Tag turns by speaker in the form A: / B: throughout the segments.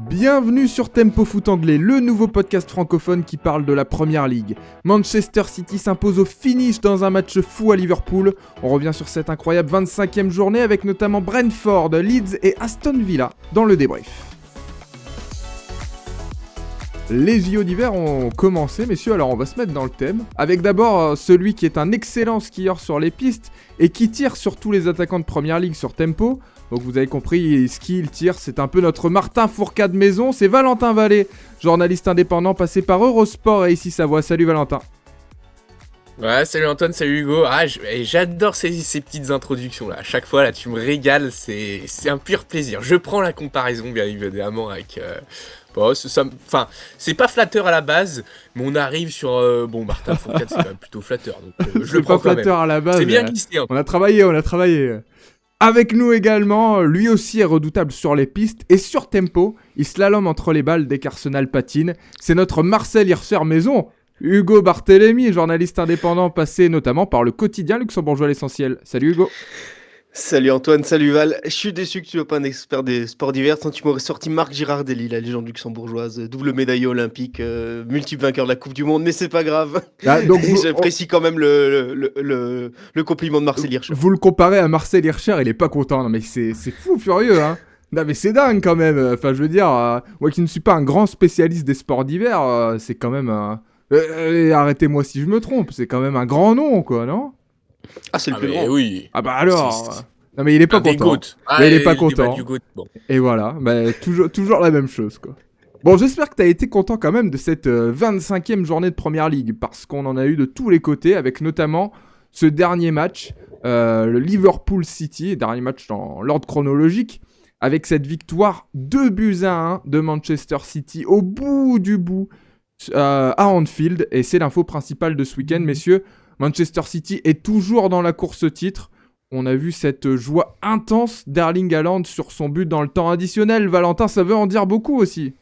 A: Bienvenue sur Tempo Foot Anglais, le nouveau podcast francophone qui parle de la Première Ligue. Manchester City s'impose au finish dans un match fou à Liverpool. On revient sur cette incroyable 25e journée avec notamment Brentford, Leeds et Aston Villa dans le débrief. Les JO d'hiver ont commencé, messieurs, alors on va se mettre dans le thème. Avec d'abord celui qui est un excellent skieur sur les pistes et qui tire sur tous les attaquants de Première Ligue sur Tempo. Donc vous avez compris, il skie, il tire, c'est un peu notre Martin Fourcade maison, c'est Valentin Vallée, journaliste indépendant passé par Eurosport et ici Savoie. Salut Valentin.
B: Ouais, salut Antoine, salut Hugo. J'adore ces petites introductions là. À chaque fois là, tu me régales, c'est un pur plaisir. Je prends la comparaison bien évidemment avec. C'est pas flatteur à la base, mais on arrive sur Martin Fourcade, c'est quand même plutôt flatteur. Donc je le prends
A: pas
B: quand
A: flatteur
B: même.
A: À la base.
B: C'est bien glissé. Hein.
A: On a travaillé. Avec nous également, lui aussi est redoutable sur les pistes et sur Tempo. Il slalome entre les balles dès qu'Arsenal patine. C'est notre Marcel Hirscher maison. Hugo Barthélémy, journaliste indépendant passé notamment par le quotidien luxembourgeois L'Essentiel. Salut Hugo.
C: Salut Antoine, salut Val. Je suis déçu que tu sois pas un expert des sports d'hiver, sinon tu m'aurais sorti Marc Girardelli, la légende luxembourgeoise, double médaillé olympique, multiple vainqueur de la Coupe du Monde, mais c'est pas grave. Donc j'apprécie quand même le compliment de Marcel Hirscher.
A: Vous le comparez à Marcel Hirscher, il est pas content. Non mais c'est fou furieux, hein. Non mais c'est dingue quand même. Enfin je veux dire, moi qui ne suis pas un grand spécialiste des sports d'hiver, c'est quand même... arrêtez-moi si je me trompe, c'est quand même un grand nom quoi, non ?
C: Ah, c'est le plus grand.
B: Oui.
A: Ah bah alors. Non mais il est pas content. Il est pas content.
B: Bon.
A: Et voilà, toujours la même chose quoi. Bon, j'espère que t'as été content quand même de cette 25e journée de Première Ligue, parce qu'on en a eu de tous les côtés, avec notamment ce dernier match, le Liverpool City, dernier match dans l'ordre chronologique, avec cette victoire 2-1 de Manchester City au bout du bout à Anfield, et c'est l'info principale de ce week-end, messieurs. Manchester City est toujours dans la course au titre. On a vu cette joie intense d'Erling Haaland sur son but dans le temps additionnel. Valentin, ça veut en dire beaucoup aussi.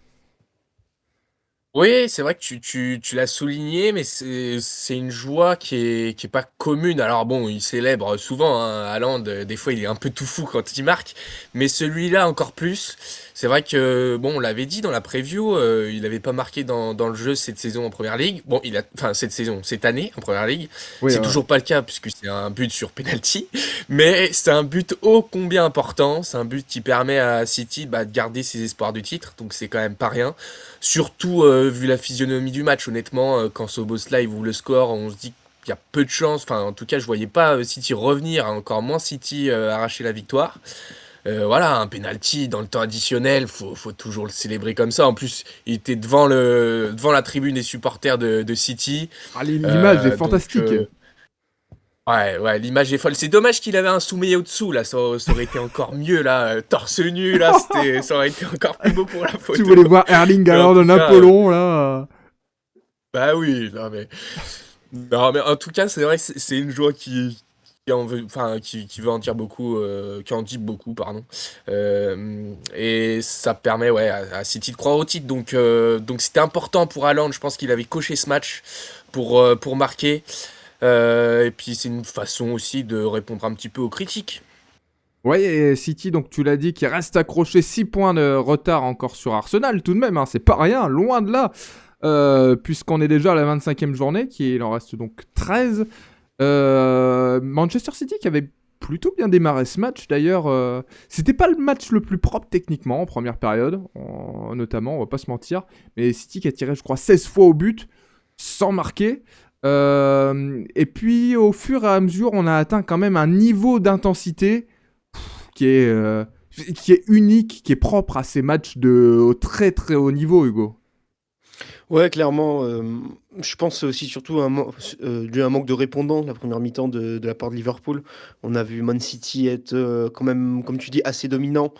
B: Oui, c'est vrai que tu l'as souligné, mais c'est une joie qui est pas commune. Alors bon, il célèbre souvent, hein, Haaland, des fois il est un peu tout fou quand il marque, mais celui-là encore plus. C'est vrai que, bon, on l'avait dit dans la preview, il avait pas marqué dans le jeu cette saison en Première Ligue. Bon, cette année en Première Ligue.
A: Oui,
B: c'est toujours pas le cas puisque c'est un but sur penalty, mais c'est un but ô combien important. C'est un but qui permet à City de garder ses espoirs du titre, donc c'est quand même pas rien. Surtout vu la physionomie du match, honnêtement, quand Szoboszlai ouvre le score, on se dit qu'il y a peu de chance. Enfin, en tout cas, je voyais pas City revenir, encore moins City arracher la victoire. Voilà, un penalty dans le temps additionnel, faut toujours le célébrer comme ça. En plus, il était devant la tribune des supporters de City.
A: Ah, l'image est fantastique.
B: Ouais, l'image est folle. C'est dommage qu'il avait un Soumeillé au-dessous, là. Ça aurait été encore mieux, là. Torse nu, là. Ça aurait été encore plus beau pour la photo.
A: Tu voulais voir Erling Haaland en Apollon, là.
B: Bah oui, non, mais en tout cas, c'est vrai que c'est une joie qui veut en dire beaucoup, qui en dit beaucoup, pardon. Et ça permet, à City de croire au titre. Donc c'était important pour Haaland. Je pense qu'il avait coché ce match pour marquer. Et puis c'est une façon aussi de répondre un petit peu aux critiques.
A: Ouais, et City, donc tu l'as dit, qui reste accroché 6 points de retard encore sur Arsenal, tout de même, hein, c'est pas rien, loin de là, puisqu'on est déjà à la 25e journée, il en reste donc 13. Manchester City qui avait plutôt bien démarré ce match, d'ailleurs, c'était pas le match le plus propre techniquement en première période, notamment, on va pas se mentir, mais City qui a tiré, je crois, 16 fois au but, sans marquer. Et puis au fur et à mesure on a atteint quand même un niveau d'intensité qui est unique, qui est propre à ces matchs de très très haut niveau, Hugo.
C: Ouais, clairement, je pense aussi surtout dû à un manque de répondants la première mi-temps de la part de Liverpool. On a vu Man City être quand même, comme tu dis, assez dominant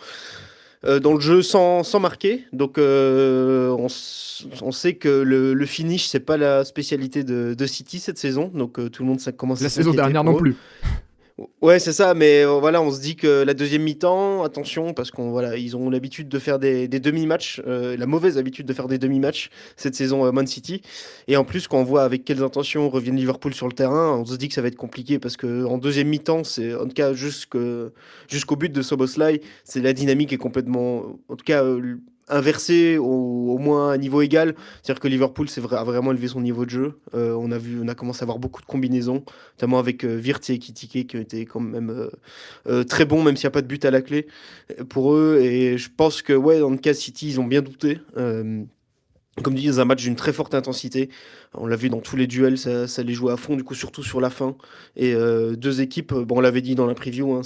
C: dans le jeu sans marquer. Donc on sait que le finish, c'est pas la spécialité de City cette saison. Donc tout le monde commence à
A: La saison
C: s'inquiéter
A: dernière
C: pour
A: non
C: eux.
A: plus.
C: Ouais, c'est ça, mais voilà, on se dit que la deuxième mi-temps, attention, parce ils ont l'habitude de faire des demi-matchs, la mauvaise habitude de faire des demi-matchs cette saison Man City. Et en plus, quand on voit avec quelles intentions reviennent Liverpool sur le terrain, on se dit que ça va être compliqué parce que en deuxième mi-temps, c'est en tout cas jusqu'au but de Szoboszlai, c'est la dynamique est complètement, en tout cas inversé au moins à niveau égal. C'est-à-dire que Liverpool a vraiment élevé son niveau de jeu. On a commencé à avoir beaucoup de combinaisons, notamment avec Wirtz et Ekitike qui ont été quand même très bons, même s'il n'y a pas de but à la clé pour eux. Et je pense que ouais, dans le cas City, ils ont bien douté. Comme dit, c'est un match d'une très forte intensité. On l'a vu dans tous les duels, ça les jouait à fond, du coup, surtout sur la fin. Et deux équipes, bon, on l'avait dit dans la preview, hein,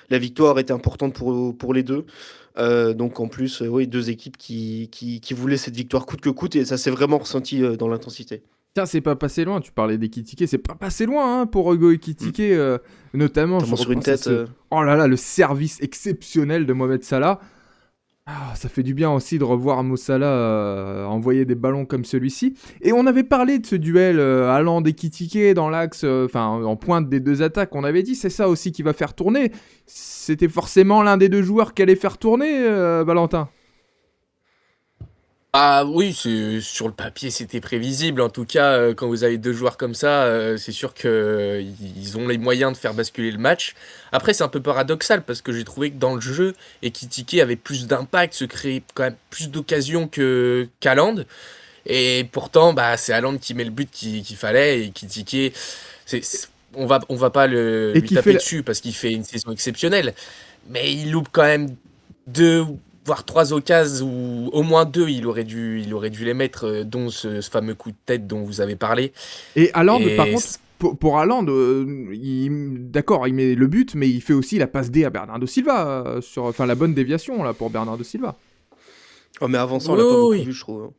C: la victoire était importante pour les deux. Donc en plus, oui, deux équipes qui voulaient cette victoire coûte que coûte, et ça s'est vraiment ressenti dans l'intensité.
A: Tiens, c'est pas passé loin, tu parlais d'Ekitike, c'est pas passé loin pour Hugo Ekitike, notamment,
C: Notamment sur une
A: repense à
C: tête.
A: Oh là là, le service exceptionnel de Mohamed Salah. Ah, ça fait du bien aussi de revoir Mo Salah envoyer des ballons comme celui-ci. Et on avait parlé de ce duel Haaland et Ekitike dans l'axe, en pointe des deux attaques. On avait dit c'est ça aussi qui va faire tourner. C'était forcément l'un des deux joueurs qui allait faire tourner, Valentin.
B: Ah oui, sur le papier, c'était prévisible. En tout cas, quand vous avez deux joueurs comme ça, c'est sûr que ils ont les moyens de faire basculer le match. Après, c'est un peu paradoxal parce que j'ai trouvé que dans le jeu, Ekitike avait plus d'impact, se créait quand même plus d'occasions qu'Haaland. Et pourtant, bah, c'est Haaland qui met le but qu'il fallait. Et Ekitike, on va pas
A: Et
B: lui
A: qui
B: taper
A: fait
B: dessus parce qu'il fait une saison exceptionnelle. Mais il loupe quand même deux, voire trois occasions, ou au moins deux, il aurait dû les mettre, dont ce fameux coup de tête dont vous avez parlé.
A: Et Haaland, par
B: Et
A: contre, pour Haaland, d'accord, il met le but, mais il fait aussi la passe D à Bernardo Silva, la bonne déviation là pour Bernardo Silva.
C: Oh, mais avant ça, on
B: oui,
C: l'a pas beaucoup
B: oui,
C: vu, je trouve, hein.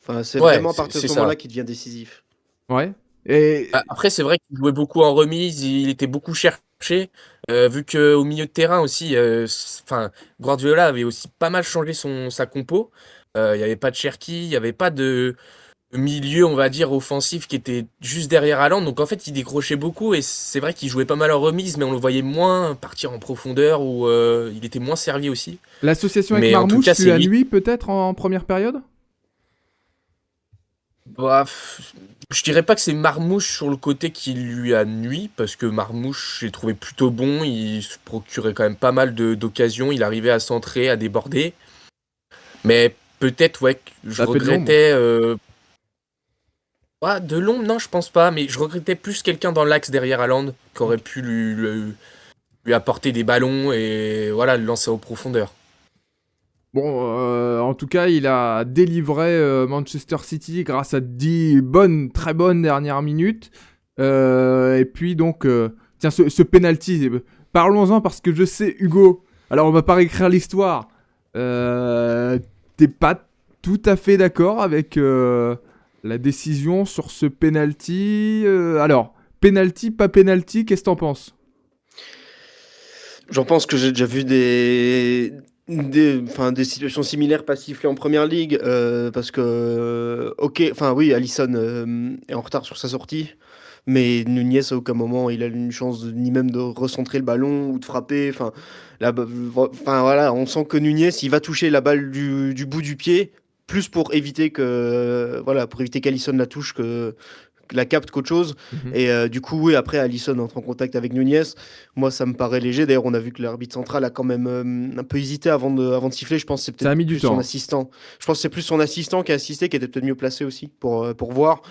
C: Enfin, c'est
B: ouais,
C: vraiment à partir de
B: c'est
C: ce moment-là
B: ça.
C: qu'il devient décisif.
A: Ouais. Et
B: Après, c'est vrai qu'il jouait beaucoup en remise, il était beaucoup cherché, vu qu'au milieu de terrain aussi, Guardiola avait aussi pas mal changé sa compo. Il n'y avait pas de Cherki, il n'y avait pas de milieu, on va dire, offensif qui était juste derrière Haaland. Donc en fait, il décrochait beaucoup et c'est vrai qu'il jouait pas mal en remise, mais on le voyait moins partir en profondeur ou il était moins servi aussi.
A: l'association avec
B: Mais en tout
A: Marmoush
B: cas, c'est
A: lui a
B: lui.
A: nui peut-être en première période.
B: Bah, je dirais pas que c'est Marmouche sur le côté qui lui a nui, parce que Marmouche, j'ai trouvé plutôt bon, il se procurait quand même pas mal d'occasions, il arrivait à centrer, à déborder. Mais peut-être, ouais, que je
A: Ça a fait de l'ombre.
B: regrettais. De l'ombre, non, je pense pas, mais je regrettais plus quelqu'un dans l'axe derrière Haaland qui aurait pu lui apporter des ballons et voilà, le lancer aux profondeurs.
A: Bon, en tout cas, il a délivré Manchester City grâce à 10 très bonnes dernières minutes. Et puis donc, tiens, ce penalty, parlons-en parce que je sais, Hugo, alors on va pas réécrire l'histoire. T'es pas tout à fait d'accord avec la décision sur ce penalty. Alors, penalty, pas penalty, qu'est-ce que t'en penses?
C: J'en pense que j'ai déjà vu des situations similaires pas sifflées en première ligue, parce que, ok, enfin oui, Alisson est en retard sur sa sortie, mais Nunez à aucun moment il a une chance ni même de recentrer le ballon ou de frapper. Enfin, enfin voilà, on sent que Nunez il va toucher la balle du bout du pied, plus pour éviter voilà, pour éviter qu'Alisson la touche que la capte qu'autre chose.
A: Mhm.
C: Et du coup, oui, après, Alisson entre en contact avec Nunez. Moi, ça me paraît léger. D'ailleurs, on a vu que l'arbitre central a quand même un peu hésité avant de siffler. Je pense que c'est
A: Ça a
C: peut-être
A: mis du
C: plus son
A: temps.
C: assistant. Je pense que c'est plus son assistant qui a assisté, qui était peut-être mieux placé aussi pour voir.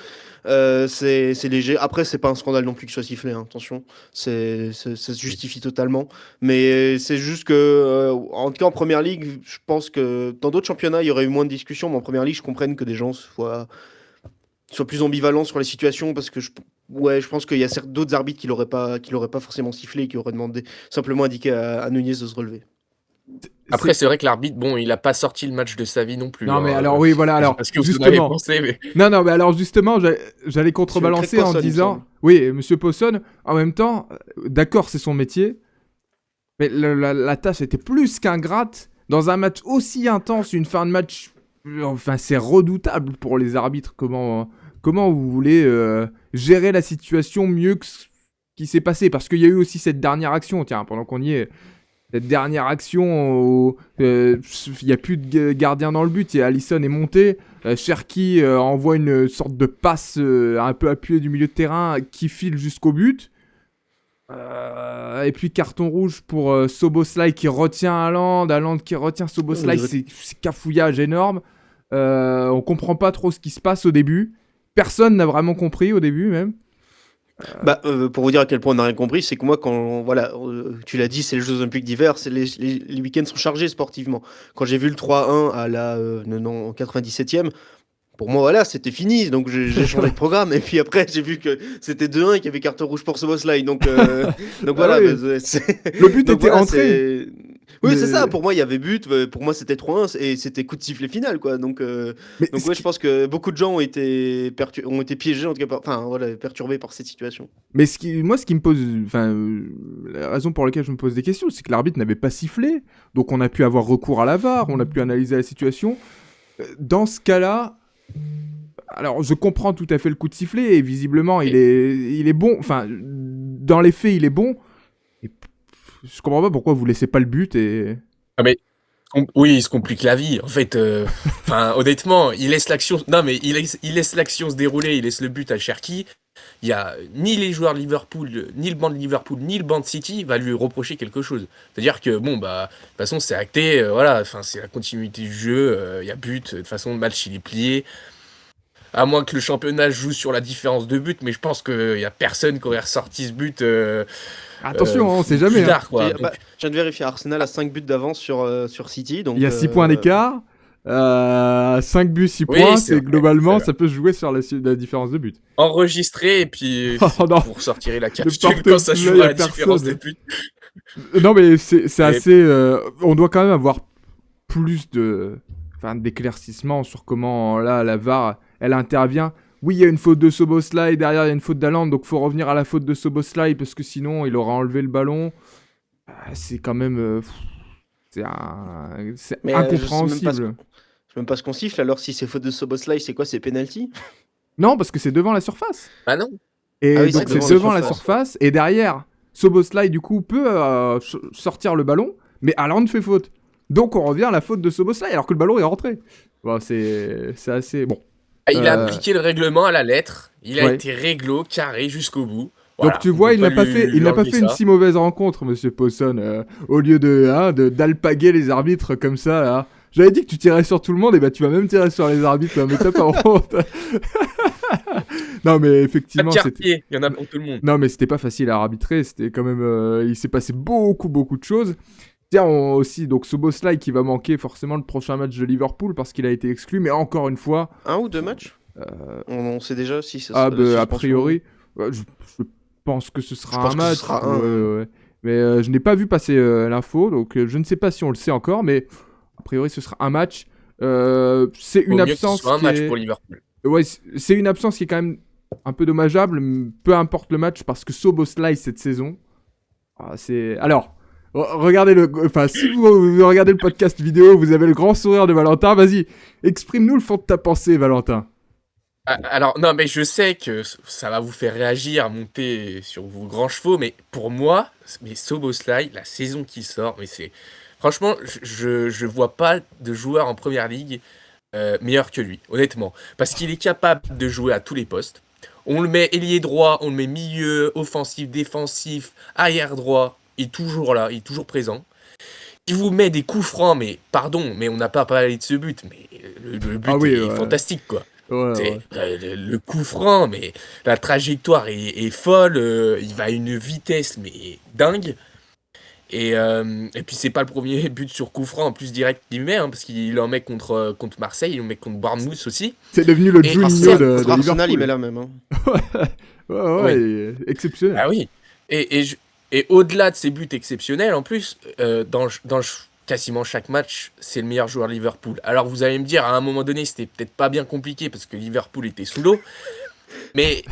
C: C'est léger. Après, c'est pas un scandale non plus qu'il soit sifflé, hein, attention. Ça se justifie totalement. Mais c'est juste que, en tout cas, en première ligue, je pense que dans d'autres championnats, il y aurait eu moins de discussions. Mais en première ligue, je comprenne que des gens soient plus ambivalents sur les situations parce que ouais, je pense qu'il y a d'autres arbitres qui l'auraient pas forcément sifflé et qui auraient demandé simplement indiqué à Nunez de se relever.
B: Après,
A: C'est...
B: c'est vrai que l'arbitre, bon, il a pas sorti le match de sa vie non plus,
A: Non, mais
B: hein.
A: alors, oui, voilà,
B: Je sais
A: alors,
B: pas ce que vous en avez
A: justement.
B: pensé, mais
A: Non, non, mais alors justement, j'allais
C: Sur Craig
A: contrebalancer en
C: Pawson, il me semble.
A: disant, oui, Monsieur Pawson, en même temps, d'accord, c'est son métier, mais la tâche était plus qu'ingrate. Dans un match aussi intense, une fin de match, enfin, c'est redoutable pour les arbitres. Comment vous voulez gérer la situation mieux que ce qui s'est passé? Parce qu'il y a eu aussi cette dernière action, tiens, pendant qu'on y est, cette dernière action où il n'y a plus de gardien dans le but, et Alisson est monté. Cherki envoie une sorte de passe un peu appuyée du milieu de terrain qui file jusqu'au but. Et puis carton rouge pour Szoboszlai qui retient Haaland qui retient Szoboszlai, c'est cafouillage énorme. On comprend pas trop ce qui se passe au début. Personne n'a vraiment compris au début même.
C: Pour vous dire à quel point on n'a rien compris, c'est que moi, tu l'as dit, c'est les Jeux Olympiques d'hiver, les week-ends sont chargés sportivement. Quand j'ai vu le 3-1 à la 97e, pour moi, voilà, c'était fini. Donc j'ai changé de programme. Et puis après, j'ai vu que c'était 2-1 et qu'il y avait carton rouge pour Szoboszlai. Donc voilà.
A: Oui. Le but était entré.
C: Oui, c'est ça. Pour moi, il y avait but. Pour moi, c'était 3-1 et c'était coup de sifflet final, quoi. Donc je pense que beaucoup de gens ont été piégés, en tout cas, perturbés par cette situation.
A: Mais ce qui me pose, la raison pour laquelle je me pose des questions, c'est que l'arbitre n'avait pas sifflé. Donc on a pu avoir recours à la VAR, on a pu analyser la situation. Dans ce cas-là, alors je comprends tout à fait le coup de sifflet et visiblement il est bon. Enfin, dans les faits, il est bon. Et je comprends pas pourquoi vous laissez pas le but et.
B: Ah mais oui, il se complique la vie. En fait, honnêtement, il laisse l'action. Non mais il laisse l'action se dérouler. Il laisse le but à Cherki. Il y a ni les joueurs de Liverpool, ni le banc de Liverpool, ni le banc de City va lui reprocher quelque chose. C'est-à-dire que de toute façon c'est acté. C'est la continuité du jeu. Il y a but. De toute façon, le match il est plié. À moins que le championnat joue sur la différence de but, mais je pense qu'il n'y a personne qui aurait ressorti ce but.
A: Attention, on sait jamais.
B: Plus tard, quoi.
C: Je viens de vérifier, Arsenal a 5 buts d'avance sur City. Donc,
A: il y a 6 points d'écart. 5 buts, 6 points, c'est globalement, ça peut se jouer sur la différence de but.
B: Enregistré, et puis vous ressortirtirez la capsule quand ça joue à la différence de but.
A: Non, mais c'est assez. On doit quand même avoir plus d'éclaircissement sur comment la VAR elle intervient. Oui, il y a une faute de Szoboszlai, derrière il y a une faute d'Haaland, donc faut revenir à la faute de Szoboszlai parce que sinon il aura enlevé le ballon. C'est quand même c'est incompréhensible.
C: Je sais même pas ce qu'on siffle, alors si c'est faute de Szoboszlai, c'est quoi, c'est penalty?
A: Non, parce que c'est devant la surface.
B: Ah non.
A: Et donc c'est devant la surface et derrière Szoboszlai du coup peut sortir le ballon, mais Haaland fait faute. Donc on revient à la faute de Szoboszlai alors que le ballon est rentré. Bon, c'est assez bon.
B: Il a appliqué le règlement à la lettre. Il a été réglo, carré jusqu'au bout. Voilà.
A: Donc tu vois, il n'a pas fait une si mauvaise rencontre, Monsieur Pawson. Au lieu d'alpaguer les arbitres comme ça, là. J'avais dit que tu tirais sur tout le monde, et tu vas même tirer sur les arbitres, là, mais t'as pas honte. Non, mais effectivement,
B: il y en a pour tout le monde.
A: Non, mais c'était pas facile à arbitrer. C'était quand même, il s'est passé beaucoup de choses. Tiens, aussi, donc Szoboszlai qui va manquer forcément le prochain match de Liverpool parce qu'il a été exclu, mais encore une fois.
C: 1 ou 2 matchs on sait déjà si ça
A: sera. A priori, je pense que ce sera un match. Ouais. Mais je n'ai pas vu passer l'info, donc je ne sais pas si on le sait encore, mais a priori ce sera un match. C'est une absence.
B: Que ce soit un match pour Liverpool.
A: Ouais, c'est une absence qui est quand même un peu dommageable, peu importe le match, parce que Szoboszlai cette saison, c'est. Alors. Regardez si vous regardez le podcast vidéo, vous avez le grand sourire de Valentin. Vas-y, exprime-nous le fond de ta pensée, Valentin.
B: Alors, non, mais je sais que ça va vous faire réagir, monter sur vos grands chevaux, mais pour moi, Szoboszlai, la saison qui sort, mais c'est... Franchement, je vois pas de joueur en première ligue meilleur que lui, honnêtement. Parce qu'il est capable de jouer à tous les postes. On le met ailier droit, on le met milieu, offensif, défensif, arrière droit. Il est toujours là, il est toujours présent. Il vous met des coups francs, mais pardon, mais on n'a pas parlé de ce but, mais le but est fantastique, quoi.
A: Ouais.
B: Le coup franc, mais la trajectoire est folle, il va à une vitesse, mais dingue. Et puis c'est pas le premier but sur coup franc en plus direct qu'il met, parce qu'il en met contre Marseille, il en met contre Bournemouth aussi.
A: C'est devenu le Juninho de
C: Arsenal,
A: Liverpool.
C: il met là même.
A: Ouais, exceptionnel.
B: Ah oui. Et au-delà de ces buts exceptionnels, en plus, dans quasiment chaque match, c'est le meilleur joueur de Liverpool. Alors vous allez me dire, à un moment donné, c'était peut-être pas bien compliqué parce que Liverpool était sous l'eau. Mais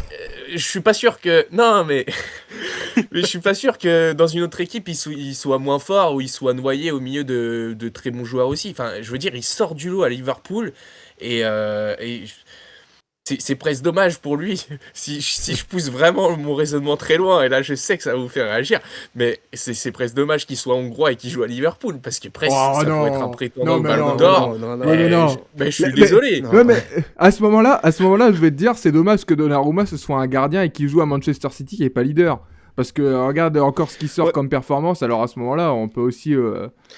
B: je suis pas sûr que... Non, mais je suis pas sûr que dans une autre équipe, il soit moins fort ou il soit noyé au milieu de très bons joueurs aussi. Enfin, je veux dire, il sort du lot à Liverpool et c'est presque dommage pour lui si je pousse vraiment mon raisonnement très loin, et là je sais que ça va vous faire réagir, mais c'est presque dommage qu'il soit hongrois et qu'il joue à Liverpool, parce que presque ça pourrait être un prétendant au Ballon d'Or. Mais je suis désolé.
A: Mais à ce moment-là, je vais te dire, c'est dommage que Donnarumma ce soit un gardien et qu'il joue à Manchester City qui est pas leader. Parce que regarde encore ce qui sort
C: Ouais.
A: comme performance, alors à ce moment-là, on peut aussi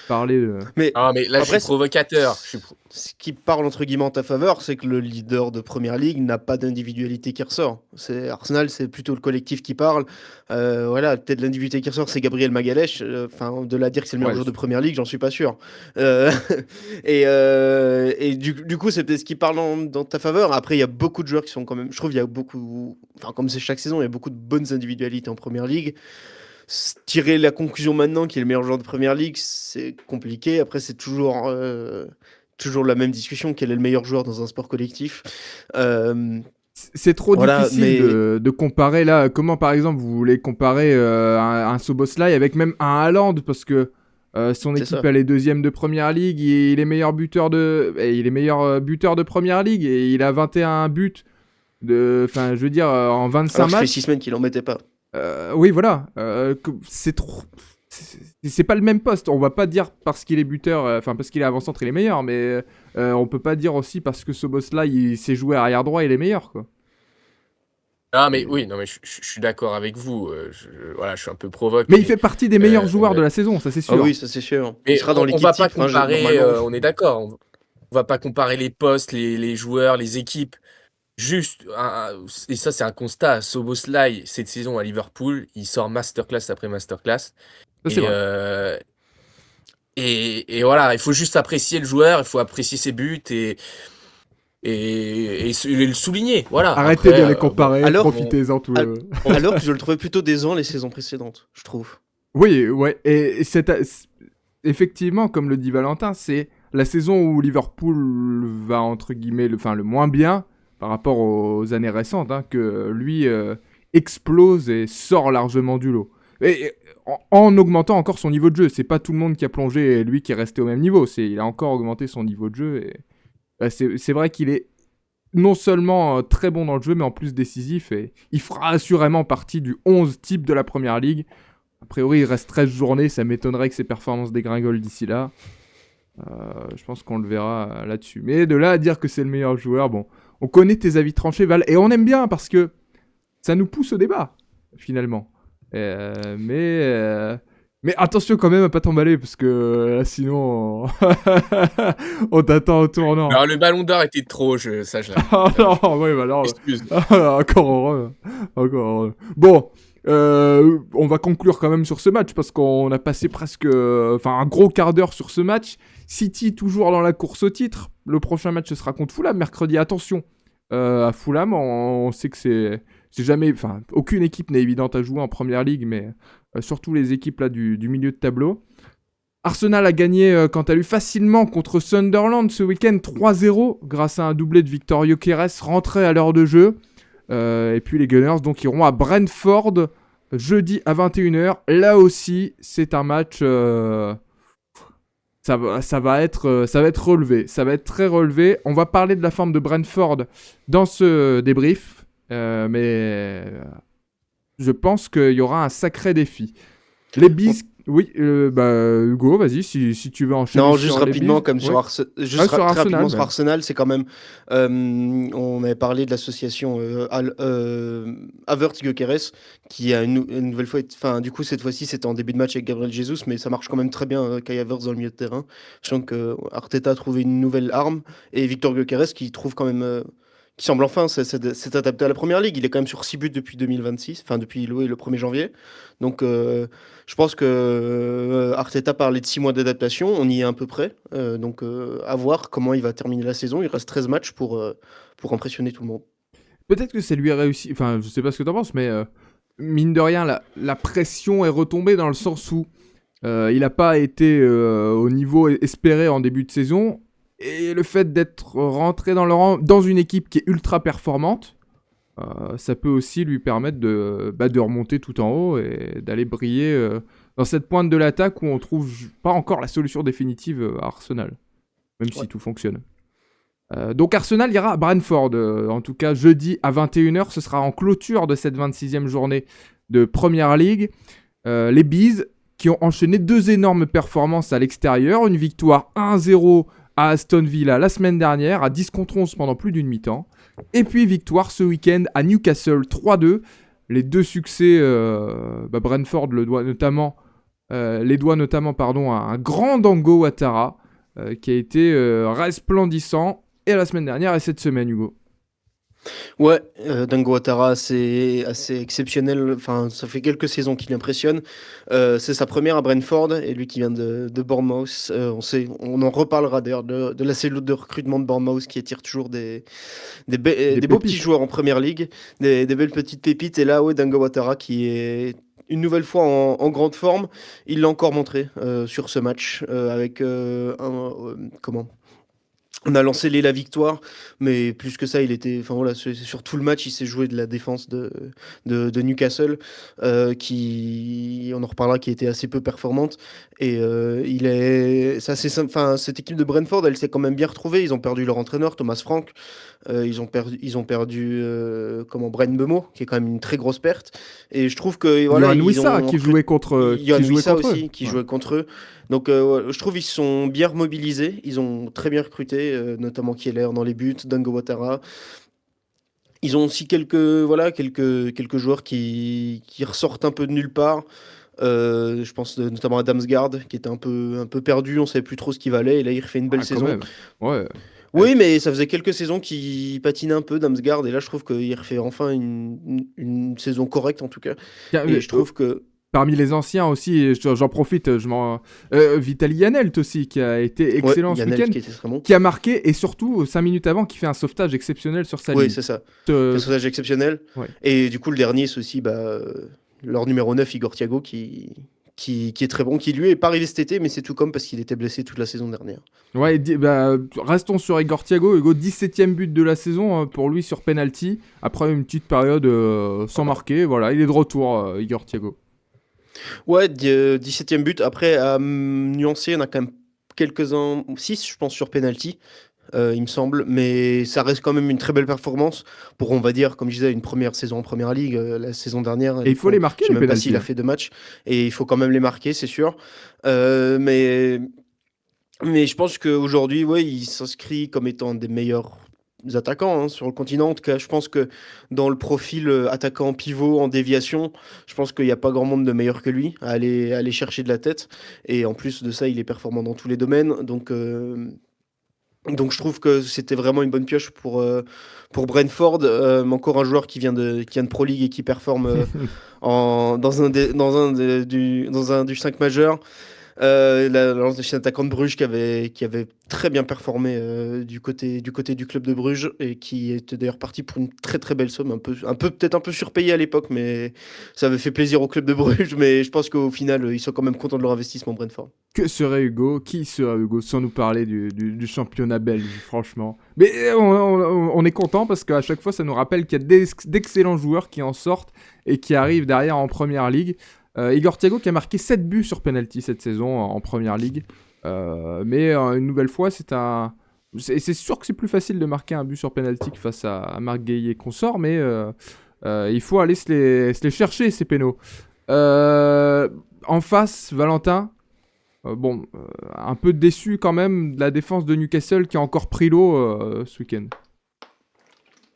A: parler de...
C: Mais
B: Ah, mais là, je
C: après,
B: suis provocateur.
C: ce qui parle entre guillemets en ta faveur, c'est que le leader de Première Ligue n'a pas d'individualité qui ressort. C'est Arsenal, c'est plutôt le collectif qui parle. Voilà, peut-être l'individualité qui ressort, c'est Gabriel Magalhaes. Enfin, de là à dire que c'est le meilleur
A: Ouais,
C: joueur de Première Ligue, j'en suis pas sûr. Et du coup, c'est peut-être ce qui parle dans ta faveur. Après, il y a beaucoup de joueurs qui sont quand même. Je trouve il y a beaucoup. Enfin, comme c'est chaque saison, il y a beaucoup de bonnes individualités en Première Ligue. Tirer la conclusion maintenant qu'il est le meilleur joueur de Première Ligue, c'est compliqué. Après, c'est toujours la même discussion, quel est le meilleur joueur dans un sport collectif.
A: c'est trop
C: Voilà,
A: difficile
C: mais
A: de comparer là. Comment par exemple vous voulez comparer un Szoboszlai avec même un Haaland parce que son
C: c'est
A: équipe
C: ça.
A: elle est deuxième de première ligue, il est meilleur buteur il est meilleur buteur de première ligue et il a 21 buts enfin je veux dire en 25
C: Alors que ça fait
A: matchs.
C: 6 semaines qu'il en mettait pas.
A: Oui voilà, c'est trop. C'est pas le même poste. On va pas dire parce qu'il est buteur, enfin parce qu'il est avant-centre il est meilleur, mais on peut pas dire aussi parce que Szoboszlai il sait jouer arrière droit il est meilleur quoi.
B: Ah, mais
A: Et-
B: oui, non, mais je suis d'accord avec vous. Voilà, je suis un peu provoque,
A: Mais il fait partie des meilleurs joueurs
B: mais
A: de la saison, ça c'est
C: Ah
A: sûr.
C: oui, ça c'est sûr. Il
B: mais
C: sera dans
B: on
C: l'équipe
B: va pas
C: type, hein,
B: comparer,
C: normalement.
B: on est d'accord. On va pas comparer les postes, les joueurs, les équipes. Juste, et ça c'est un constat, Szoboszlai, cette saison à Liverpool, il sort masterclass après masterclass.
A: Ça c'est
B: Et,
A: vrai.
B: et voilà, il faut juste apprécier le joueur, il faut apprécier ses buts et le souligner. Voilà.
A: Arrêtez
B: Après,
A: de les
B: bon,
A: comparer,
C: alors-
A: profitez-en tout.
C: al- Alors que je le trouvais plutôt décevant les saisons précédentes, je trouve.
A: Oui, ouais, et effectivement, comme le dit Valentin, c'est la saison où Liverpool va entre guillemets le moins bien par rapport aux années récentes, hein, que lui explose et sort largement du lot. Et en augmentant encore son niveau de jeu, c'est pas tout le monde qui a plongé et lui qui est resté au même niveau, il a encore augmenté son niveau de jeu et c'est vrai qu'il est non seulement très bon dans le jeu, mais en plus décisif. Et il fera assurément partie du 11 type de la Première Ligue. A priori, il reste 13 journées. Ça m'étonnerait que ses performances dégringolent d'ici là. Je pense qu'on le verra là-dessus. Mais de là à dire que c'est le meilleur joueur, bon, on connaît tes avis tranchés, Val. Et on aime bien parce que ça nous pousse au débat, finalement. Mais attention quand même à pas t'emballer parce que sinon on t'attend au tournant.
B: alors, le ballon d'or était trop, ça je l'avoue.
A: Ah non, ouais, bah alors,
B: Excuse.
A: encore heureux. Encore heureux. Bon, on va conclure quand même sur ce match parce qu'on a passé presque un gros quart d'heure sur ce match. City toujours dans la course au titre. Le prochain match ce sera contre Fulham mercredi. Attention, à Fulham, on sait que c'est jamais... Enfin, aucune équipe n'est évidente à jouer en Première Ligue, mais surtout les équipes là du milieu de tableau. Arsenal a gagné quant à lui facilement contre Sunderland ce week-end 3-0 grâce à un doublé de Victor Gyökeres rentré à l'heure de jeu. Et puis les Gunners donc iront à Brentford jeudi à 21h. Là aussi, c'est un match ça va être relevé, ça va être très relevé. On va parler de la forme de Brentford dans ce débrief, mais je pense qu'il y aura un sacré défi. Les Bees, oui, Hugo, vas-y, si tu veux enchaîner.
C: Non,
A: sur
C: juste
A: les
C: rapidement,
A: Bees.
C: comme
A: Ouais.
C: sur,
A: Sur
C: très
A: Arsenal,
C: rapidement sur
A: même.
C: Arsenal, c'est quand même. On avait parlé de l'association Havertz-Gyökeres, qui a une nouvelle fois. Enfin, du coup, cette fois-ci, c'était en début de match avec Gabriel Jesus, mais ça marche quand même très bien, Kai Havertz dans le milieu de terrain. Je sens que Arteta a trouvé une nouvelle arme, et Victor Gyökeres qui trouve quand même. Qui semble enfin s'être adapté à la première ligue. Il est quand même sur 6 buts depuis 2026, enfin depuis le 1er janvier. Donc je pense que Arteta parlait de 6 mois d'adaptation, on y est à peu près. Donc à voir comment il va terminer la saison. Il reste 13 matchs pour impressionner tout le monde.
A: Peut-être que ça lui a réussi, enfin je sais pas ce que t'en penses, mais mine de rien, la pression est retombée dans le sens où il n'a pas été au niveau espéré en début de saison. Et le fait d'être rentré dans le rang, dans une équipe qui est ultra performante, ça peut aussi lui permettre de remonter tout en haut et d'aller briller dans cette pointe de l'attaque où on trouve pas encore la solution définitive à Arsenal, même si tout fonctionne. Donc Arsenal ira à Brentford, en tout cas jeudi à 21h, ce sera en clôture de cette 26e journée de Premier League. Les Bees qui ont enchaîné 2 énormes performances à l'extérieur, une victoire 1-0 à Aston Villa la semaine dernière, à 10 contre 11 pendant plus d'une mi-temps. Et puis victoire ce week-end à Newcastle 3-2. les deux succès, Brentford les doit notamment à un grand Dango Ouattara qui a été resplendissant et la semaine dernière et cette semaine, Hugo.
C: Ouais, Dango Ouattara, c'est assez exceptionnel. Enfin, ça fait quelques saisons qu'il impressionne. C'est sa première à Brentford et lui qui vient de Bournemouth. On en reparlera d'ailleurs de la cellule de recrutement de Bournemouth qui attire toujours des beaux petits joueurs en première ligue, des belles petites pépites. Et là, ouais, Dango Ouattara qui est une nouvelle fois en grande forme. Il l'a encore montré sur ce match avec comment? On a lancé la victoire, mais plus que ça, enfin voilà, sur tout le match, il s'est joué de la défense de Newcastle, on en reparlera, qui était assez peu performante. Et enfin, cette équipe de Brentford, elle s'est quand même bien retrouvée. Ils ont perdu leur entraîneur, Thomas Frank. Ils ont perdu Brent Bemo, qui est quand même une très grosse perte. Et je trouve que voilà,
A: Yohan Wissa qui jouait contre
C: aussi, qui jouait contre eux. Donc je trouve qu'ils se sont bien remobilisés, ils ont très bien recruté, notamment Kieler dans les buts, Dango Ouattara. Ils ont aussi quelques joueurs qui ressortent un peu de nulle part. Je pense notamment à Damsgaard, qui était un peu perdu, on savait plus trop ce qu'il valait, et là il refait une belle
A: quand
C: saison.
A: même. Ouais.
C: Oui, mais ça faisait quelques saisons qu'il patinait un peu, Damsgaard, et là je trouve qu'il refait enfin une saison correcte en tout cas. Et je trouve que
A: parmi les anciens aussi, j'en profite, Vitaly Janelt aussi, qui a été excellent ce week-end, qui a marqué, et surtout, 5 minutes avant, qui fait un sauvetage exceptionnel sur sa ligne.
C: Oui, c'est ça. Un sauvetage exceptionnel. Ouais. Et du coup, le dernier, c'est aussi leur numéro 9, Igor Thiago, qui est très bon, qui lui est pas arrivé cet été, mais c'est tout comme parce qu'il était blessé toute la saison dernière.
A: Ouais, restons sur Igor Thiago. Hugo, 17ème but de la saison pour lui sur penalty, après une petite période sans marquer. Voilà, il est de retour, Igor Thiago.
C: Ouais, 17ème but. Après, à nuancer, on a quand même quelques-uns, 6 je pense, sur penalty, il me semble. Mais ça reste quand même une très belle performance pour, on va dire, comme je disais, une première saison en première ligue. La saison dernière,
A: et il faut les marquer,
C: je sais
A: les
C: même pas s'il a fait 2 matchs. Et il faut quand même les marquer, c'est sûr. Mais je pense qu'aujourd'hui, ouais, il s'inscrit comme étant un des meilleurs attaquants sur le continent. En tout cas, je pense que dans le profil attaquant pivot en déviation, je pense qu'il n'y a pas grand monde de meilleur que lui à aller chercher de la tête. Et en plus de ça, il est performant dans tous les domaines. Donc je trouve que c'était vraiment une bonne pioche pour Brentford. Encore un joueur qui vient de Pro League et qui performe dans un du 5 majeur. L'ancien attaquant de Bruges qui avait très bien performé du côté du club de Bruges et qui était d'ailleurs parti pour une très très belle somme, peut-être un peu surpayé à l'époque, mais ça avait fait plaisir au club de Bruges. Mais je pense qu'au final, ils sont quand même contents de leur investissement, Brentford.
A: Qui serait Hugo sans nous parler du championnat belge, franchement. Mais on est content parce qu'à chaque fois, ça nous rappelle qu'il y a d'excellents joueurs qui en sortent et qui arrivent derrière en première ligue. Igor Thiago qui a marqué 7 buts sur penalty cette saison en première ligue. Mais une nouvelle fois, c'est sûr que c'est plus facile de marquer un but sur penalty que face à Marc Gueye et consort, mais il faut aller se les chercher, ces pénaux. En face, Valentin, un peu déçu quand même de la défense de Newcastle qui a encore pris l'eau ce week-end.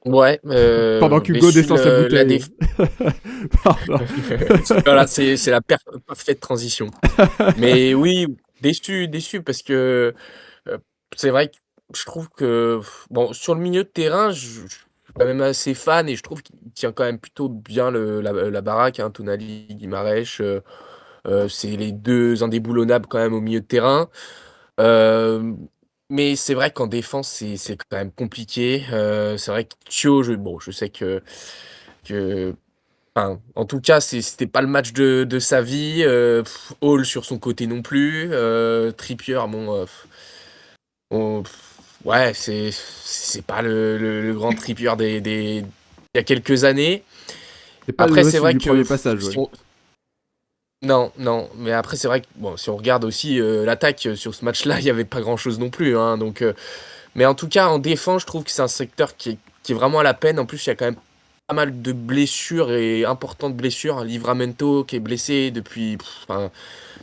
B: Ouais.
A: Pendant qu'Hugo descend sa bouteille.
B: Pardon. Voilà, c'est la parfaite transition. Mais oui, déçu parce que c'est vrai que je trouve que sur le milieu de terrain, je suis quand même assez fan et je trouve qu'il tient quand même plutôt bien la baraque, hein, Tonali, Guimarães. C'est les deux indéboulonnables quand même au milieu de terrain. Mais c'est vrai qu'en défense, c'est quand même compliqué. C'est vrai que Thio, je sais que en tout cas, c'était pas le match de sa vie. Hall sur son côté non plus. Trippier, ouais, c'est pas le grand Trippier il y a quelques années.
A: Après, c'est vrai que premier passage.
B: Non, mais après c'est vrai que si on regarde aussi l'attaque sur ce match-là, il y avait pas grand-chose non plus, hein, donc mais en tout cas en défense, je trouve que c'est un secteur qui est vraiment à la peine. En plus, il y a quand même pas mal de blessures et importantes blessures. Livramento qui est blessé depuis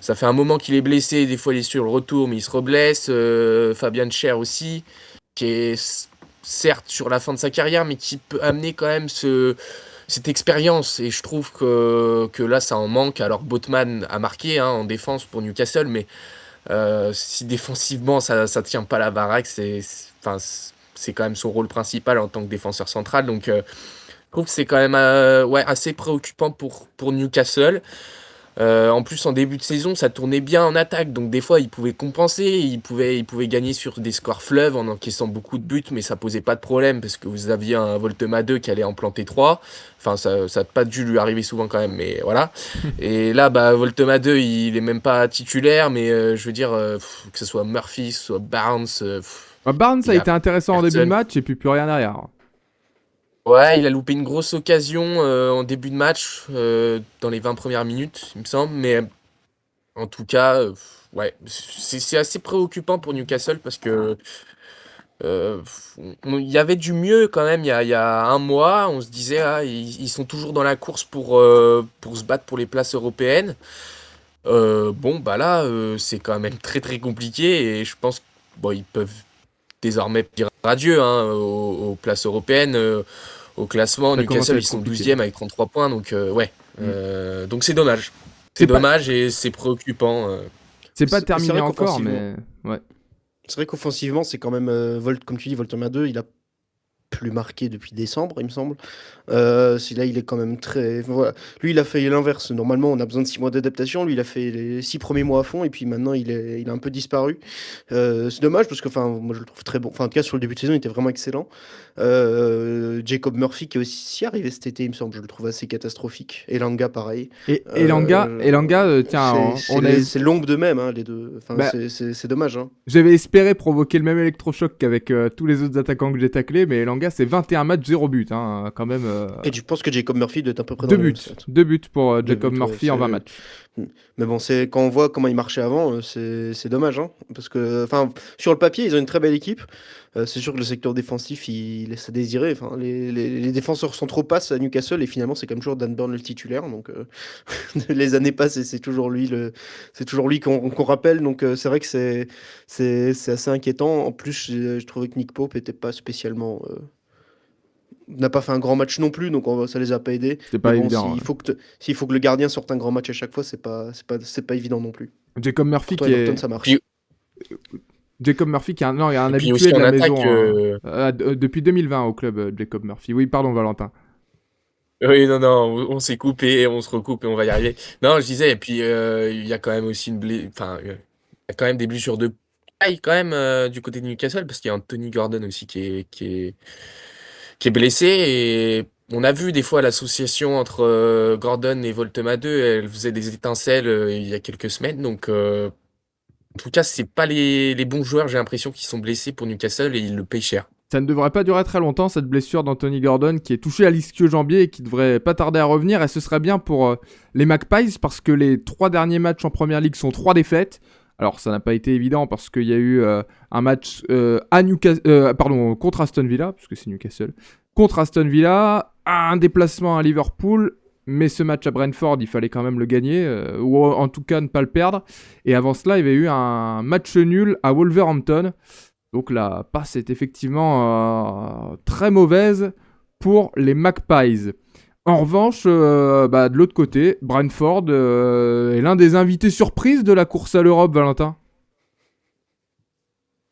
B: ça fait un moment qu'il est blessé, des fois il est sur le retour mais il se reblesse. Fabian Schär aussi qui est certes sur la fin de sa carrière mais qui peut amener quand même cette expérience et je trouve que là ça en manque. Alors Botman a marqué en défense pour Newcastle, mais si défensivement ça tient pas la baraque, enfin, c'est quand même son rôle principal en tant que défenseur central. Donc je trouve que c'est quand même ouais, assez préoccupant pour Newcastle. En plus, en début de saison, ça tournait bien en attaque, donc des fois, ils pouvaient compenser, ils pouvaient gagner sur des scores fleuves en encaissant beaucoup de buts, mais ça posait pas de problème parce que vous aviez un Voltema 2 qui allait en planter 3. Enfin, ça n'a pas dû lui arriver souvent quand même, mais voilà. Et là, bah, Voltema 2, il est même pas titulaire, mais je veux dire, que ce soit Murphy, que ce soit Barnes,
A: Barnes
B: il
A: a
B: y a
A: été intéressant en début de
B: personne.
A: match et puis plus rien derrière.
B: Ouais, il a loupé une grosse occasion en début de match, dans les 20 premières minutes, il me semble, mais en tout cas, ouais, c'est assez préoccupant pour Newcastle parce que euh, il y avait du mieux quand même il y a un mois. On se disait, ah, ils sont toujours dans la course pour se battre pour les places européennes. Bon, bah là, c'est quand même très très compliqué et je pense bon, ils peuvent désormais dire adieu aux places européennes. Au classement,
A: Ça commence à
B: Newcastle,
A: être
B: ils sont
A: compliqué.
B: 12e avec 33 points, donc ouais.
A: Mm.
B: Donc c'est dommage. C'est
A: C'est pas,
B: dommage et c'est préoccupant.
A: c'est pas
C: C'est
A: terminé
C: vrai
A: encore,
C: qu'offensivement,
A: mais ouais.
C: c'est quand même comme tu dis, Voltoma 2, il a plus marqué depuis décembre, il me semble. Là, il est quand même très. Voilà. Lui, il a fait l'inverse. Normalement, on a besoin de 6 mois d'adaptation. Lui, il a fait les 6 premiers mois à fond et puis maintenant, il a un peu disparu. C'est dommage parce que, enfin, moi, je le trouve très bon. Enfin, en tout cas, sur le début de saison, il était vraiment excellent. Jacob Murphy, qui est aussi arrivé cet été, il me semble, je le trouve assez catastrophique. Et Langa, pareil.
A: Et
C: Euh,
A: Elanga, tiens,
C: c'est l'ombre de même, hein, les deux. Enfin,
A: bah,
C: c'est dommage. Hein.
A: j'avais espéré provoquer le même électrochoc qu'avec tous les autres attaquants que j'ai taclés, mais Elanga, c'est 21 matchs, 0 but, hein, quand même.
C: Et je pense que Jacob Murphy doit être à peu près dans
A: Deux
C: les
A: buts.
C: mêmes stats.
A: 2 buts pour
C: Deux
A: Jacob
C: buts, ouais,
A: Murphy en 20 matchs.
C: Mais bon, quand on voit comment il marchait avant, c'est dommage, hein, parce que, enfin, sur le papier, ils ont une très belle équipe. C'est sûr que le secteur défensif, il laisse à désirer. Enfin, les défenseurs centraux passent à Newcastle et finalement, c'est comme toujours Dan Burn le titulaire. Donc, les années passent et c'est toujours lui qu'on rappelle. Donc, c'est vrai que c'est assez inquiétant. En plus, je trouvais que Nick Pope était pas spécialement n'a pas fait un grand match non plus, donc ça les a pas aidés.
A: C'est
C: Mais
A: pas
C: bon,
A: évident.
C: s'il faut que le gardien sorte un grand match à chaque fois, c'est pas évident non plus.
A: Jacob Murphy
C: Pourtant,
A: qui
C: Everton,
A: est.
C: ça marche.
B: Puis,
A: Jacob Murphy qui est non, il y a un
B: et puis
A: habitué
B: aussi
A: de
B: en
A: la
B: attaque,
A: maison hein. Depuis 2020 au club, Jacob Murphy. Oui, pardon, Valentin.
B: oui, non, non, on s'est coupé, on se recoupe et on va y arriver. Non, je disais, et puis il y a quand même aussi enfin, il y a quand même des blessures de taille quand même du côté de Newcastle parce qu'il y a Anthony Gordon aussi qui est blessé et on a vu des fois l'association entre Gordon et Voltema 2, elle faisait des étincelles il y a quelques semaines, donc en tout cas, c'est pas les bons joueurs, j'ai l'impression, qui sont blessés pour Newcastle et ils le payent cher.
A: Ça ne devrait pas durer très longtemps, cette blessure d'Anthony Gordon qui est touché à l'ischio-jambier et qui devrait pas tarder à revenir. Et ce serait bien pour les Magpies parce que les 3 derniers matchs en Première Ligue sont 3 défaites. Alors ça n'a pas été évident parce qu'il y a eu un match contre Aston Villa, parce que c'est Newcastle, contre Aston Villa, un déplacement à Liverpool, mais ce match à Brentford, il fallait quand même le gagner, ou en tout cas ne pas le perdre. Et avant cela, il y avait eu un match nul à Wolverhampton. Donc la passe est effectivement très mauvaise pour les Magpies. En revanche, de l'autre côté, Brentford est l'un des invités surprises de la course à l'Europe, Valentin.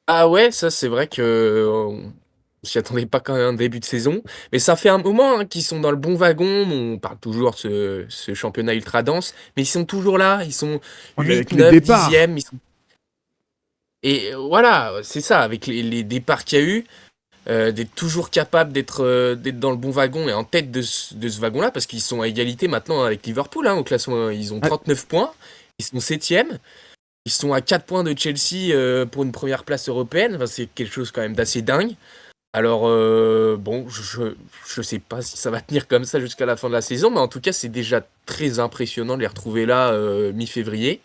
B: Ah ouais, ça c'est vrai que on s'y attendait pas quand même en début de saison, mais ça fait un moment qu'ils sont dans le bon wagon. On parle toujours de ce championnat ultra dense, mais ils sont toujours là, ils sont
A: Ouais, mais
B: 8,
A: avec les
B: 9,
A: départs.
B: 10e. Et voilà, c'est ça, avec les départs qu'il y a eu, d'être toujours capable d'être dans le bon wagon et en tête de ce wagon-là, parce qu'ils sont à égalité maintenant avec Liverpool au classement. Ils ont
A: Ouais,
B: 39 points, ils sont 7e. Ils sont à 4 points de Chelsea pour une première place européenne. Enfin, c'est quelque chose quand même d'assez dingue. Alors, bon, je sais pas si ça va tenir comme ça jusqu'à la fin de la saison, mais en tout cas, c'est déjà très impressionnant de les retrouver là mi-février.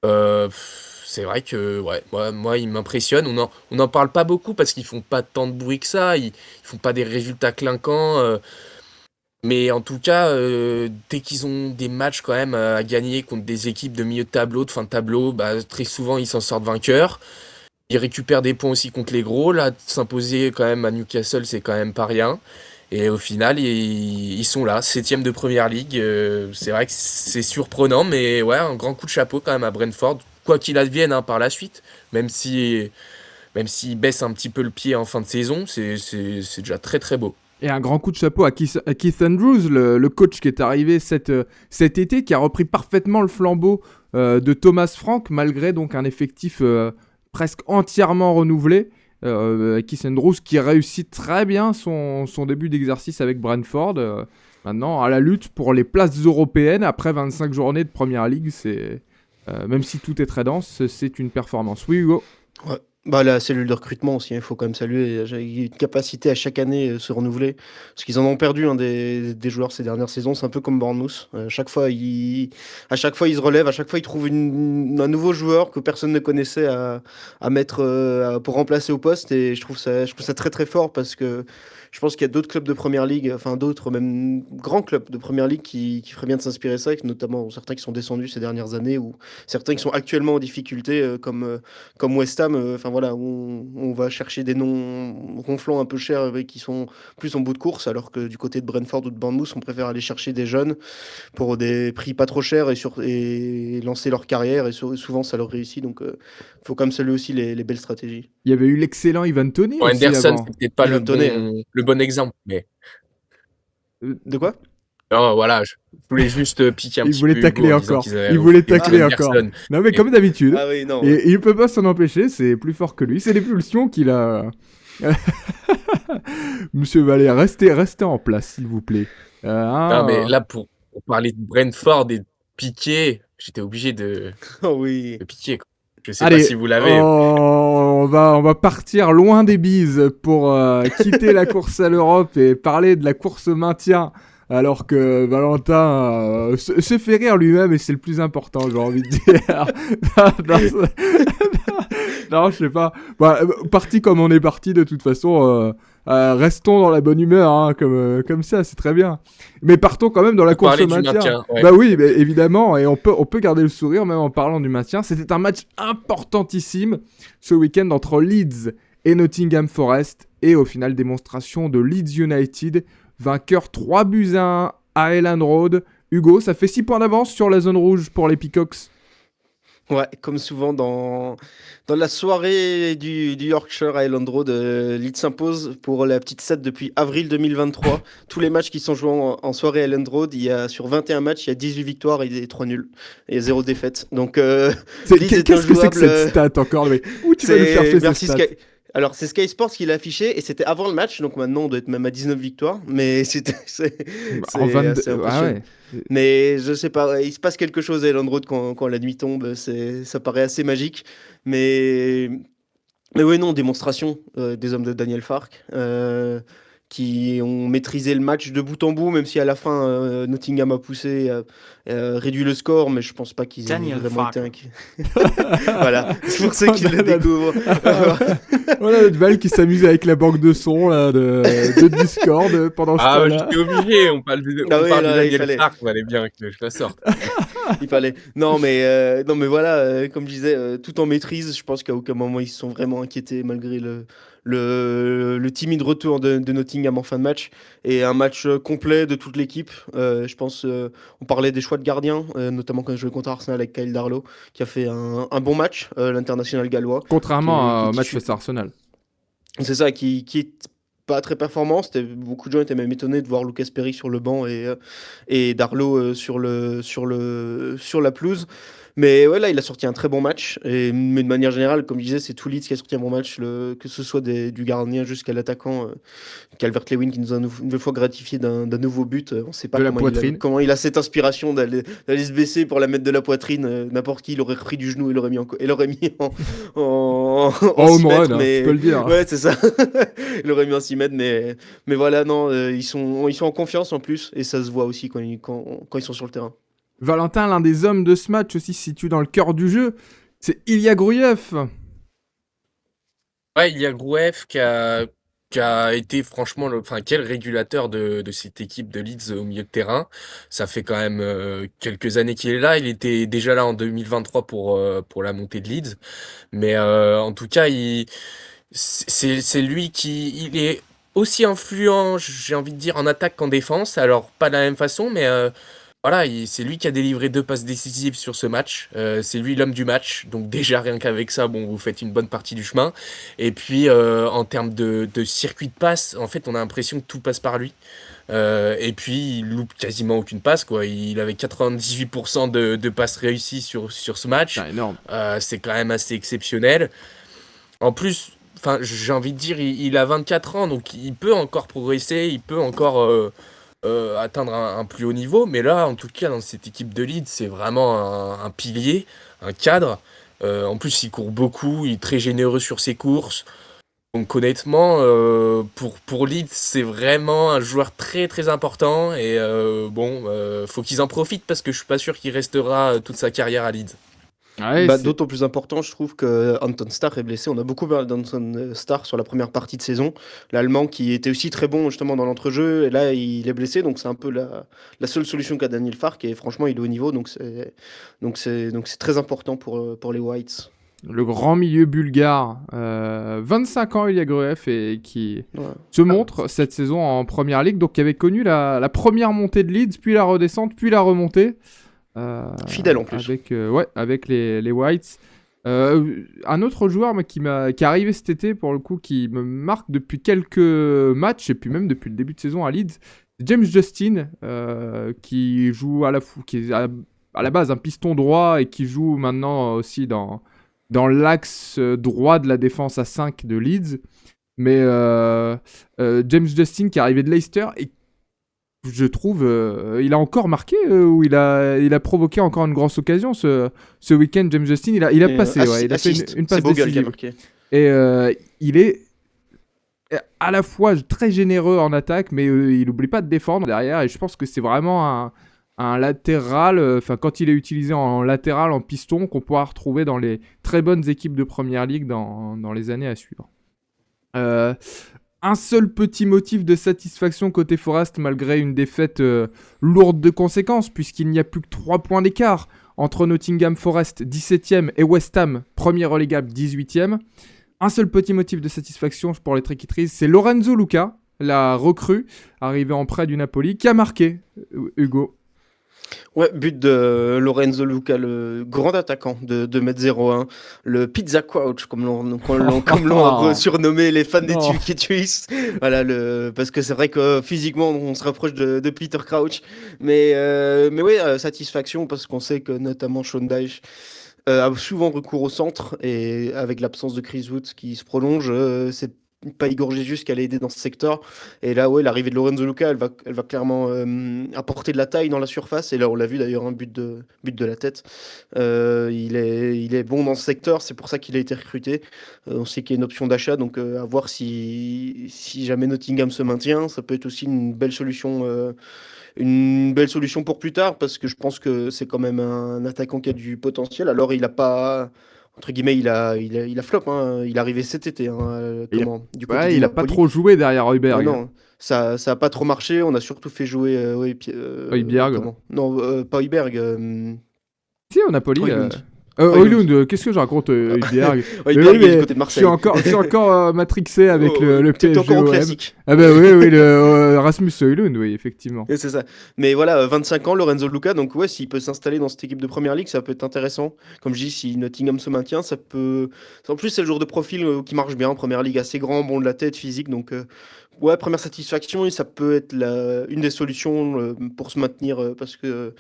B: C'est vrai que ouais, moi ils m'impressionnent. On en parle pas beaucoup parce qu'ils font pas tant de bruit que ça. Ils font pas des résultats clinquants. Mais en tout cas, dès qu'ils ont des matchs quand même à gagner contre des équipes de milieu de tableau, de fin de tableau, bah, très souvent ils s'en sortent vainqueurs. Ils récupèrent des points aussi contre les gros. Là, s'imposer quand même à Newcastle, c'est quand même pas rien. Et au final, ils sont là, 7e de Première Ligue. C'est vrai que c'est surprenant, mais ouais, un grand coup de chapeau quand même à Brentford. Quoi qu'il advienne hein, par la suite, même si, même s'il baisse un petit peu le pied en fin de saison, c'est déjà très très beau.
A: Et un grand coup de chapeau à Keith Andrews, le coach qui est arrivé cet été, qui a repris parfaitement le flambeau de Thomas Frank, malgré donc un effectif presque entièrement renouvelé. Keith Andrews qui réussit très bien son début d'exercice avec Brentford. Maintenant, à la lutte pour les places européennes, après 25 journées de Première Ligue, même si tout est très dense, c'est une performance. Oui, Hugo.
C: Ouais. Bah, la cellule de recrutement aussi, il faut quand même saluer. Il y a une capacité à chaque année se renouveler. Parce qu'ils en ont perdu des joueurs ces dernières saisons. C'est un peu comme Bournemouth. À chaque fois, ils se relèvent. À chaque fois, ils trouvent un nouveau joueur que personne ne connaissait à mettre pour remplacer au poste. Et je trouve ça très très fort parce que je pense qu'il y a d'autres clubs de Première Ligue, enfin d'autres, même grands clubs de Première Ligue qui feraient bien de s'inspirer de ça, avec notamment certains qui sont descendus ces dernières années ou certains qui sont actuellement en difficulté, comme West Ham. Enfin voilà, on va chercher des noms ronflants un peu chers qui sont plus en bout de course, alors que du côté de Brentford ou de Bournemouth, on préfère aller chercher des jeunes pour des prix pas trop chers et lancer leur carrière. Et souvent, ça leur réussit. Donc, faut quand même saluer aussi les belles stratégies.
A: Il y avait eu l'excellent Ivan Toney
B: Bon,
A: aussi
B: Henderson,
A: avant.
B: c'est peut-être pas
C: Il va tonner. Hein.
B: le bon exemple, mais
C: De quoi?
B: non, voilà, je voulais juste piquer un
A: Il
B: petit
A: voulait
B: peu Hugo
A: tacler
B: en disant
A: encore.
B: qu'ils avaient
A: Il voulait
B: recruté
A: tacler encore.
B: Henderson.
A: Non, mais
B: Et-
A: comme d'habitude.
C: Ah oui, non.
A: Et il peut pas s'en empêcher, c'est plus fort que lui. C'est les pulsions qu'il a. Monsieur Valère, restez en place, s'il vous plaît.
B: Non, mais là, pour parler de Brentford et de Piqué, j'étais obligé
C: Oh oui.
B: de piquer, quoi. Je sais pas
A: Allez,
B: si vous l'avez.
A: on va partir loin des bises pour quitter la course à l'Europe et parler de la course au maintien. Alors que Valentin se fait rire lui-même et c'est le plus important, j'ai envie de dire. Non, je sais pas. Bah, parti comme on est parti, de toute façon, restons dans la bonne humeur, hein, comme ça, c'est très bien. Mais partons quand même dans la
B: Vous
A: course
B: parlez
A: au
B: du
A: maintien.
B: maintien, ouais.
A: Bah oui, bah, évidemment, et on peut garder le sourire même en parlant du maintien. C'était un match importantissime ce week-end entre Leeds et Nottingham Forest, et au final, démonstration de Leeds United, vainqueur 3-1 à Elland Road. Hugo, ça fait 6 points d'avance sur la zone rouge pour les Peacocks.
C: Ouais, comme souvent dans la soirée du Yorkshire à Elland Road, Leeds s'impose pour la petite set depuis avril 2023. Tous les matchs qui sont joués en soirée à Elland Road, sur 21 matchs, il y a 18 victoires et 3 nuls. Et 0 défaite. Donc, Leeds est
A: Qu'est-ce que c'est que
C: injouable.
A: cette stat encore? Mais où tu vas nous chercher cette
C: Merci
A: stat?
C: Sky. Alors, c'est Sky Sports qui l'a affiché et c'était avant le match, donc maintenant on doit être même à 19 victoires. Mais c'est
A: En 22...
C: assez
A: Ah
C: impressionnant.
A: ouais.
C: Mais je sais pas, il se passe quelque chose à Elland Road quand la nuit tombe, ça paraît assez magique. Mais, mais oui, non, démonstration des hommes de Daniel Fark qui ont maîtrisé le match de bout en bout, même si à la fin Nottingham a poussé, réduit le score, mais je pense pas qu'ils aient
D: Daniel
C: vraiment
D: Farke.
C: été inquiets. Voilà, c'est pour ça qu'ils le découvrent.
A: Voilà notre Val qui s'amuse avec la banque de sons là, de Discord pendant ce
B: Ah,
A: temps-là.
B: j'étais obligé, on parle de,
C: Ah
B: on
C: oui,
B: parle de
C: là, il
B: Daniel
C: fallait.
B: Farke, il fallait bien que je la sorte.
C: Il fallait. Non, mais voilà, comme je disais, tout en maîtrise. Je pense qu'à aucun moment ils se sont vraiment inquiétés malgré le timide retour de Nottingham en fin de match. Et un match complet de toute l'équipe. Je pense, on parlait des choix de gardiens, notamment quand je jouais contre Arsenal avec Kyle Darlow, qui a fait un bon match, l'international gallois.
A: Contrairement
C: qui
A: au
C: est
A: match
C: issu-
A: face à Arsenal.
C: C'est ça, qui est pas très performant. Beaucoup de gens étaient même étonnés de voir Lucas Perry sur le banc et Darlow sur la pelouse. Mais ouais, là, il a sorti un très bon match. Mais de manière générale, comme je disais, c'est tout Leeds qui a sorti un bon match, que ce soit du gardien jusqu'à l'attaquant Calvert-Lewin qui nous a une nouvelle fois gratifié d'un nouveau but. On ne sait pas
A: De la poitrine.
C: comment il a cette inspiration d'aller se baisser pour la mettre de la poitrine. N'importe qui, il aurait repris du genou et l'aurait mis en
A: Oh,
C: 6
A: Moran,
C: mètres.
A: hein,
C: Mais...
A: tu peux le dire.
C: Ouais, c'est ça. Il aurait mis en 6 mètres, mais voilà, non, ils sont en confiance en plus, et ça se voit aussi quand ils sont sur le terrain.
A: Valentin, l'un des hommes de ce match aussi se situe dans le cœur du jeu. C'est Ilya Gruyev.
B: Ouais, il y a Gruev qui a été franchement quel régulateur de cette équipe de Leeds au milieu de terrain. Ça fait quand même quelques années qu'il est là. Il était déjà là en 2023 pour la montée de Leeds. Mais en tout cas, c'est lui qui il est aussi influent, j'ai envie de dire, en attaque qu'en défense. Alors, pas de la même façon, mais voilà, c'est lui qui a délivré 2 passes décisives sur ce match. C'est lui l'homme du match. Donc déjà, rien qu'avec ça, bon, vous faites une bonne partie du chemin. Et puis, en termes de circuit de passe, en fait, on a l'impression que tout passe par lui. Et puis, il loupe quasiment aucune passe, quoi. Il avait 98% de passes réussies sur ce match.
A: C'est énorme.
B: C'est quand même assez exceptionnel. En plus, enfin, j'ai envie de dire, il a 24 ans, donc il peut encore progresser, il peut encore atteindre un plus haut niveau. Mais là, en tout cas, dans cette équipe de Leeds, c'est vraiment un pilier, un cadre. En plus, il court beaucoup, il est très généreux sur ses courses. Donc honnêtement, pour Leeds, c'est vraiment un joueur très très important. Et faut qu'ils en profitent parce que je suis pas sûr qu'il restera toute sa carrière à Leeds.
A: Ouais,
C: D'autant plus important, je trouve, que Anton Starr est blessé. On a beaucoup parlé d'Anton Starr sur la première partie de saison. L'Allemand qui était aussi très bon justement dans l'entrejeu, et là il est blessé, donc c'est un peu la seule solution qu'a Daniel Fark, et franchement il est au niveau, donc c'est très important pour les Whites.
A: le grand milieu bulgare, 25 ans, Ilya Gruev, et qui
C: Ouais.
A: se montre cette saison en Première Ligue, donc qui avait connu la première montée de Leeds, puis la redescente, puis la remontée.
C: Fidèle en plus.
A: Avec les Whites. Un autre joueur qui est arrivé cet été, pour le coup, qui me marque depuis quelques matchs, et puis même depuis le début de saison à Leeds, c'est James Justin, qui joue qui est à la base un piston droit, et qui joue maintenant aussi dans l'axe droit de la défense à 5 de Leeds. Mais James Justin, qui est arrivé de Leicester, et je trouve, il a encore marqué, ou il a provoqué encore une grosse occasion ce week-end. James Justin, il a passé, il a fait une passe
C: C'est Bogle qui a
A: décisive.
C: marqué.
A: Et il est à la fois très généreux en attaque, mais il n'oublie pas de défendre derrière. Et je pense que c'est vraiment un latéral, quand il est utilisé en latéral, en piston, qu'on pourra retrouver dans les très bonnes équipes de Première Ligue dans les années à suivre. Un seul petit motif de satisfaction côté Forest, malgré une défaite lourde de conséquences, puisqu'il n'y a plus que 3 points d'écart entre Nottingham Forest 17e et West Ham, premier relégable 18e. Un seul petit motif de satisfaction pour les Trequitrices, c'est Lorenzo Luca, la recrue, arrivé en prêt du Napoli, qui a marqué, Hugo.
C: Ouais, but de Lorenzo Luca, le grand attaquant de 2m01, le Pizza Crouch, comme l'ont surnommé les fans des
A: Non.
C: Tuis. Voilà, parce que c'est vrai que physiquement, on se rapproche de Peter Crouch. Mais oui, satisfaction, parce qu'on sait que notamment Sean Dyche a souvent recours au centre, et avec l'absence de Chris Wood qui se prolonge, c'est pas Igor Jesus qui allait aider dans ce secteur. Et là, ouais, l'arrivée de Lorenzo Luca, elle va clairement apporter de la taille dans la surface. Et là, on l'a vu d'ailleurs, un but de la tête. Il est bon dans ce secteur, c'est pour ça qu'il a été recruté. On sait qu'il y a une option d'achat, donc à voir si jamais Nottingham se maintient, ça peut être aussi une belle solution. Une belle solution pour plus tard, parce que je pense que c'est quand même un attaquant qui a du potentiel. Alors, il a pas, entre guillemets, il a flop, hein. Il est arrivé cet été, hein, du côté
A: Ouais,
C: du
A: il a pas
C: Napoli.
A: trop joué derrière Højbjerg.
C: Non, ça a pas trop marché. On a surtout fait jouer
A: Højbjerg.
C: comment? Non, pas Højbjerg.
A: Si, au Napoli.
C: Højlund.
A: Højlund, qu'est-ce que je raconte, Højbjerg? Mais
C: Højbjerg,
A: oui,
C: il est
A: mais
C: du côté de
A: je suis
C: Marseille.
A: encore matrixé avec le
C: T'es
A: PSG.
C: encore au
A: OM.
C: classique.
A: Ah bah oui, le Rasmus Højlund, oui, effectivement.
C: Et c'est ça. Mais voilà, 25 ans, Lorenzo Luca, donc ouais, s'il peut s'installer dans cette équipe de Première Ligue, ça peut être intéressant. Comme je dis, si Nottingham se maintient, ça peut... En plus, c'est le genre de profil qui marche bien en Première Ligue, assez grand, bon de la tête, physique, donc ouais, première satisfaction, et ça peut être une des solutions pour se maintenir, parce que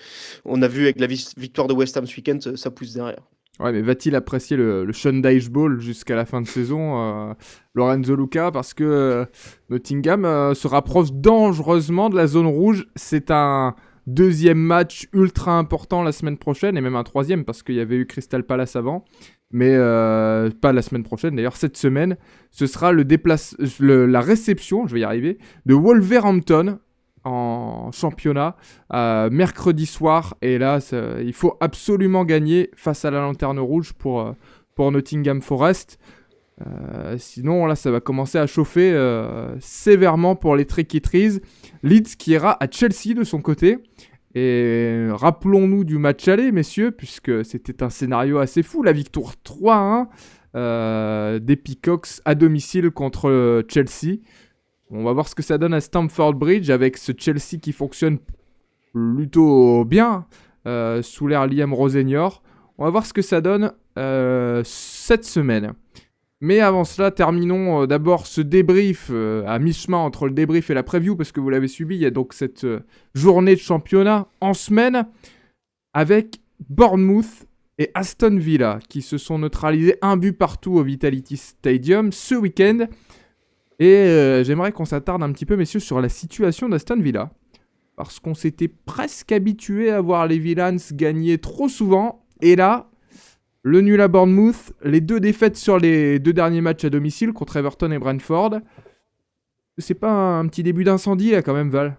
C: on a vu avec la victoire de West Ham ce week-end, ça pousse derrière.
A: Ouais, mais va-t-il apprécier le Sean Dyche Ball jusqu'à la fin de saison, Lorenzo Luca, parce que Nottingham se rapproche dangereusement de la zone rouge. C'est un deuxième match ultra important la semaine prochaine, et même un troisième, parce qu'il y avait eu Crystal Palace avant. Mais pas la semaine prochaine, d'ailleurs cette semaine, ce sera la réception, je vais y arriver, de Wolverhampton en championnat mercredi soir. Et là, il faut absolument gagner face à la Lanterne Rouge pour Nottingham Forest. Sinon, là, ça va commencer à chauffer sévèrement pour les Trequitrices. Leeds qui ira à Chelsea de son côté. Et rappelons-nous du match aller, messieurs, puisque c'était un scénario assez fou. La victoire 3-1 des Peacocks à domicile contre Chelsea. On va voir ce que ça donne à Stamford Bridge avec ce Chelsea qui fonctionne plutôt bien sous l'ère Liam Rosenior. On va voir ce que ça donne cette semaine. Mais avant cela, terminons d'abord ce débrief à mi-chemin entre le débrief et la preview, parce que vous l'avez subi, il y a donc cette journée de championnat en semaine avec Bournemouth et Aston Villa qui se sont neutralisés 1 but partout au Vitality Stadium ce week-end. Et j'aimerais qu'on s'attarde un petit peu, messieurs, sur la situation d'Aston Villa. Parce qu'on s'était presque habitué à voir les Villans gagner trop souvent. Et là, le nul à Bournemouth, les 2 défaites sur les 2 derniers matchs à domicile contre Everton et Brentford. C'est pas un petit début d'incendie là quand même, Val?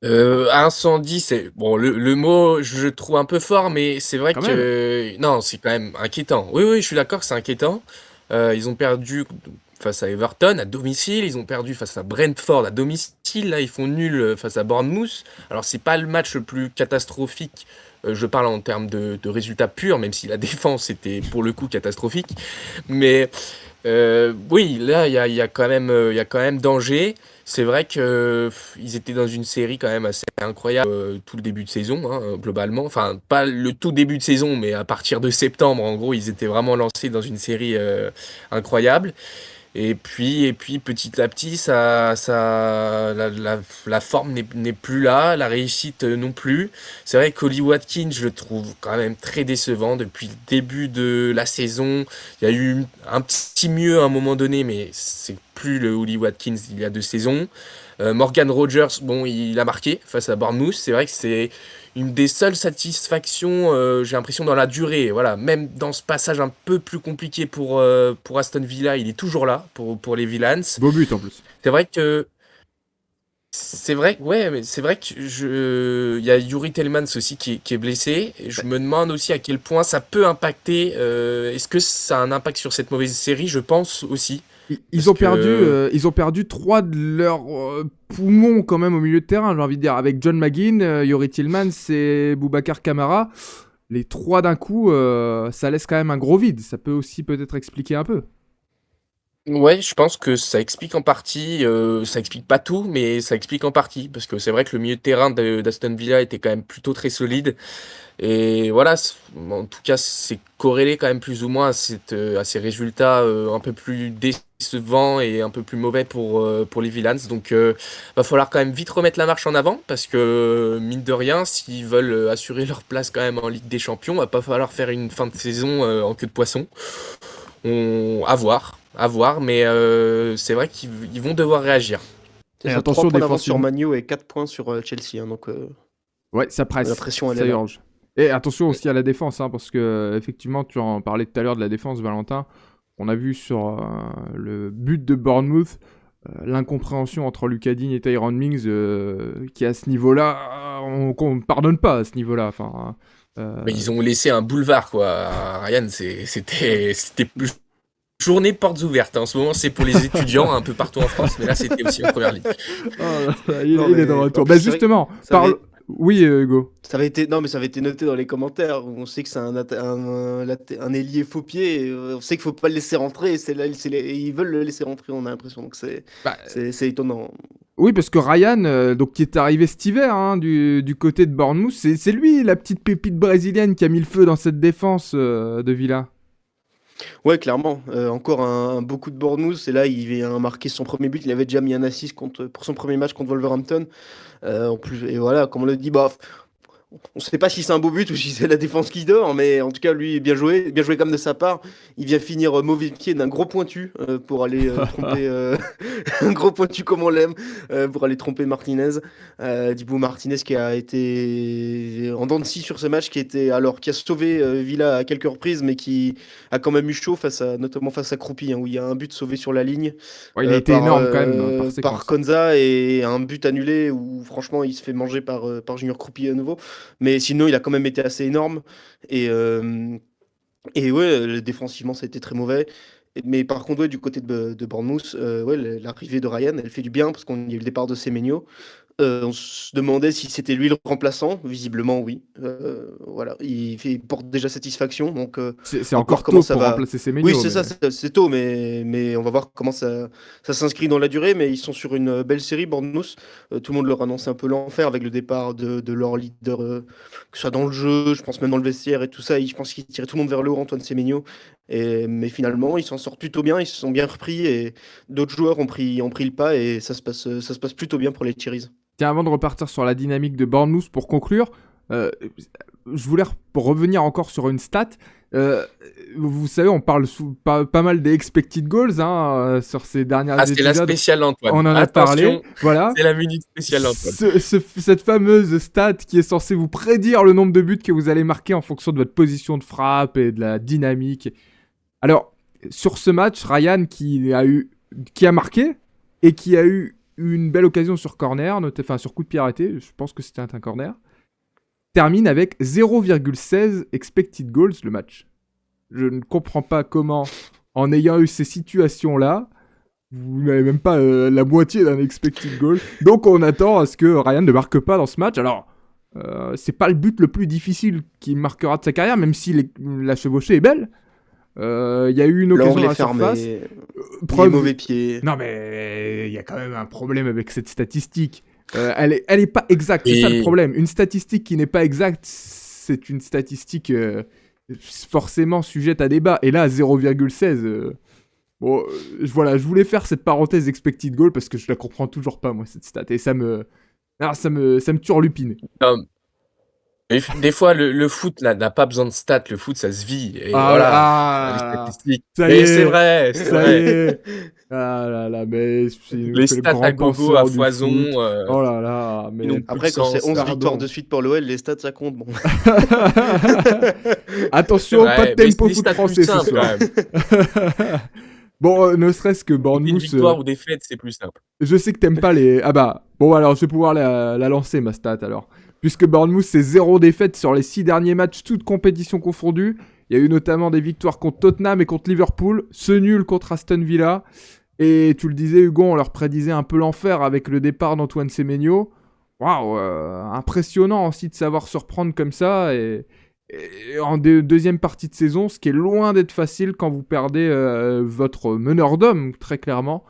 B: Incendie, c'est bon, le mot je le trouve un peu fort, mais c'est vrai
A: Quand même.
B: que non, c'est quand même inquiétant. Oui, oui, je suis d'accord, c'est inquiétant. Ils ont perdu face à Everton à domicile, ils ont perdu face à Brentford à domicile. Là, ils font nul face à Bournemouth. Alors, c'est pas le match le plus catastrophique. Je parle en termes de résultats purs, même si la défense était pour le coup catastrophique. Mais oui, là, il y a quand même danger. C'est vrai que ils étaient dans une série quand même assez incroyable tout le début de saison, hein, globalement. Enfin, pas le tout début de saison, mais à partir de septembre, en gros, ils étaient vraiment lancés dans une série incroyable. Et puis petit à petit, la forme n'est plus là, la réussite non plus. C'est vrai qu'Ollie Watkins, je le trouve quand même très décevant depuis le début de la saison. Il y a eu un petit mieux à un moment donné, mais c'est plus le Ollie Watkins d'il y a 2 saisons. Morgan Rogers, bon, il a marqué face à Bournemouth. C'est vrai que c'est une des seules satisfactions, j'ai l'impression, dans la durée. Voilà, même dans ce passage un peu plus compliqué pour Aston Villa, il est toujours là pour les Villans.
A: Beau but en plus.
B: C'est vrai que ouais, mais c'est vrai que il y a Yuri Tellmans aussi qui est blessé. Et je me demande aussi à quel point ça peut impacter. Est-ce que ça a un impact sur cette mauvaise série? Je pense aussi.
A: Ils
B: Parce
A: ont perdu,
B: que
A: ils ont perdu 3 de leurs poumons quand même au milieu de terrain, j'ai envie de dire, avec John McGinn, Yori Tillmans et Boubacar Kamara. Les 3 d'un coup, ça laisse quand même un gros vide. Ça peut aussi peut-être expliquer un peu.
B: ouais, je pense que ça explique en partie, ça explique pas tout, mais ça explique en partie, parce que c'est vrai que le milieu de terrain d'Aston Villa était quand même plutôt très solide, et voilà, en tout cas, c'est corrélé quand même plus ou moins à ces résultats un peu plus décevants et un peu plus mauvais pour les Villans, donc va falloir quand même vite remettre la marche en avant, parce que mine de rien, s'ils veulent assurer leur place quand même en Ligue des Champions, va pas falloir faire une fin de saison en queue de poisson. À voir, mais c'est vrai qu'ils vont devoir réagir.
C: C'est
A: Et
C: ça, 3
A: attention
C: points d'avance sur
A: défensivement.
C: Manu et 4 points sur Chelsea. Hein, donc
A: Ouais, ça
C: la
A: presse,
C: pression, elle est
A: ça
C: là.
A: urge. Et attention aussi à la défense, hein, parce que effectivement, tu en parlais tout à l'heure de la défense, Valentin. On a vu sur le but de Bournemouth l'incompréhension entre Lucas Digne et Tyrone Mings, qui à ce niveau-là, qu'on ne pardonne pas à ce niveau-là. Enfin,
B: Mais ils ont laissé un boulevard, quoi. Ryan, c'était journée portes ouvertes. En ce moment, c'est pour les étudiants un peu partout en France, mais là, c'était aussi en première ligue.
A: oh là là,
C: Non,
A: il est de
C: mais
A: retour.
C: en
A: Bah
C: plus, c'est vrai que
A: justement,
C: ça avait,
A: Oui, Hugo.
C: ça avait été, non, mais ça avait été noté dans les commentaires. On sait que c'est un ailier faux pied. Et, on sait qu'il faut pas le laisser rentrer. Et ils veulent le laisser rentrer, on a l'impression. Donc
A: Bah,
C: c'est étonnant.
A: oui, parce que Ryan, donc, qui est arrivé cet hiver hein, du côté de Bournemouth, c'est lui la petite pépite brésilienne qui a mis le feu dans cette défense de Villa.
C: Ouais, clairement. Encore un beaucoup de Bournemouth. Et là, il a marqué son premier but. Il avait déjà mis un assist pour son premier match contre Wolverhampton. En plus, et voilà, comme on le dit, bah, on sait pas si c'est un beau but ou si c'est la défense qui dort, mais en tout cas, lui, bien joué comme de sa part. Il vient finir mauvais pied d'un gros pointu pour aller tromper un gros pointu comme on l'aime pour aller tromper Martinez. Dibu Martinez qui a été en dents de scie sur ce match, qui a sauvé Villa à quelques reprises, mais qui a quand même eu chaud notamment face à Croupi, hein, où il y a un but sauvé sur la ligne
A: Ouais, il a été énorme quand même par
C: par
A: séquence.
C: Konza et un but annulé où franchement il se fait manger par Junior Croupi à nouveau. Mais sinon, il a quand même été assez énorme. Et, euh, et ouais, défensivement, ça a été très mauvais. Mais par contre, ouais, du côté de Bournemouth, ouais, l'arrivée de Ryan, elle fait du bien parce qu'il y a eu le départ de Semenyo. On se demandait si c'était lui le remplaçant. Visiblement, oui. Voilà, il porte déjà satisfaction, donc
A: C'est
C: on va voir
A: encore
C: comment
A: tôt
C: ça
A: pour
C: va.
A: remplacer
C: Oui,
A: Semenyo,
C: c'est
A: mais
C: ça, c'est tôt, mais on va voir comment ça s'inscrit dans la durée. Mais ils sont sur une belle série, Bournemouth. Tout le monde leur annonce un peu l'enfer avec le départ de leur leader, que ce soit dans le jeu, je pense même dans le vestiaire et tout ça. Je pense qu'ils tiraient tout le monde vers le haut, Antoine Semenyo. Mais finalement, ils s'en sortent plutôt bien, ils se sont bien repris et d'autres joueurs ont pris le pas et ça se passe plutôt bien pour les Cherries.
A: tiens, avant de repartir sur la dynamique de Bournemouth, pour conclure, euh, je voulais revenir encore sur une stat. Euh, Vous savez, on parle pas mal des expected goals sur ces derniers
B: Ah, c'est la
A: épisodes.
B: spéciale Antoine.
A: On en a parlé,
B: Attention,
A: voilà.
B: c'est la minute spéciale Antoine.
A: Cette fameuse stat qui est censée vous prédire le nombre de buts que vous allez marquer en fonction de votre position de frappe et de la dynamique. Alors, sur ce match, Ryan qui a marqué et qui a eu une belle occasion sur corner, enfin sur coup de pied arrêté, je pense que c'était un corner, termine avec 0,16 expected goals le match. Je ne comprends pas comment, en ayant eu ces situations-là, vous n'avez même pas la moitié d'un expected goal. Donc on attend à ce que Ryan ne marque pas dans ce match. Alors, c'est pas le but le plus difficile qu'il marquera de sa carrière, même si la chevauchée est belle. Il y a eu une occasion dans la surface.
C: Preuve... mauvais pied.
A: Non mais il y a quand même un problème avec cette statistique. Elle est pas exacte, c'est ça le problème. Une statistique qui n'est pas exacte, c'est une statistique forcément sujette à débat. Et là, 0,16... Bon, voilà, je voulais faire cette parenthèse expected goal parce que je la comprends toujours pas, moi, cette stat. Et ça me turlupine.
B: Des fois, le foot n'a pas besoin de stats. Le foot, ça se vit. Et les statistiques.
A: Mais
B: c'est vrai, c'est vrai.
A: Y est. Ah là là, mais
B: les stats à gogo, à foison.
A: Oh là là, mais
C: après, quand c'est 11 victoires de suite pour l'OL, les stats, ça compte. Bon.
A: Attention, pas de tempo foot français ce soir. Bon, ne serait-ce que Bournemouth...
B: Une victoire ou défaite, c'est plus simple.
A: Je sais que t'aimes pas les... Ah bah, bon alors je vais pouvoir la lancer, ma stat alors. Puisque Bournemouth, c'est 0 défaite sur les 6 derniers matchs, toutes compétitions confondues. Il y a eu notamment des victoires contre Tottenham et contre Liverpool, ce nul contre Aston Villa. Et tu le disais, Hugo, on leur prédisait un peu l'enfer avec le départ d'Antoine Semenyo. Waouh, impressionnant aussi de savoir se reprendre comme ça. Et en deuxième partie de saison, ce qui est loin d'être facile quand vous perdez votre meneur d'homme, très clairement.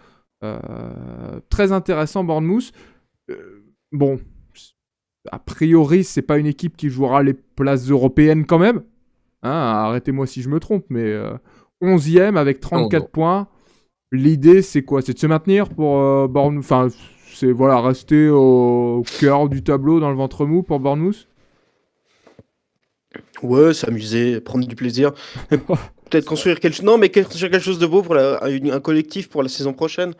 A: Très intéressant, Bournemouth. Bon, a priori, c'est pas une équipe qui jouera les places européennes quand même. Arrêtez-moi si je me trompe, mais 11e avec 34 points. L'idée, c'est quoi? C'est de se maintenir pour Bournemouth. Enfin, c'est rester au cœur du tableau dans le ventre mou pour Bournemouth.
C: Ouais, s'amuser, prendre du plaisir. Peut-être construire quelque chose. Non, mais construire quelque chose de beau pour un collectif pour la saison prochaine.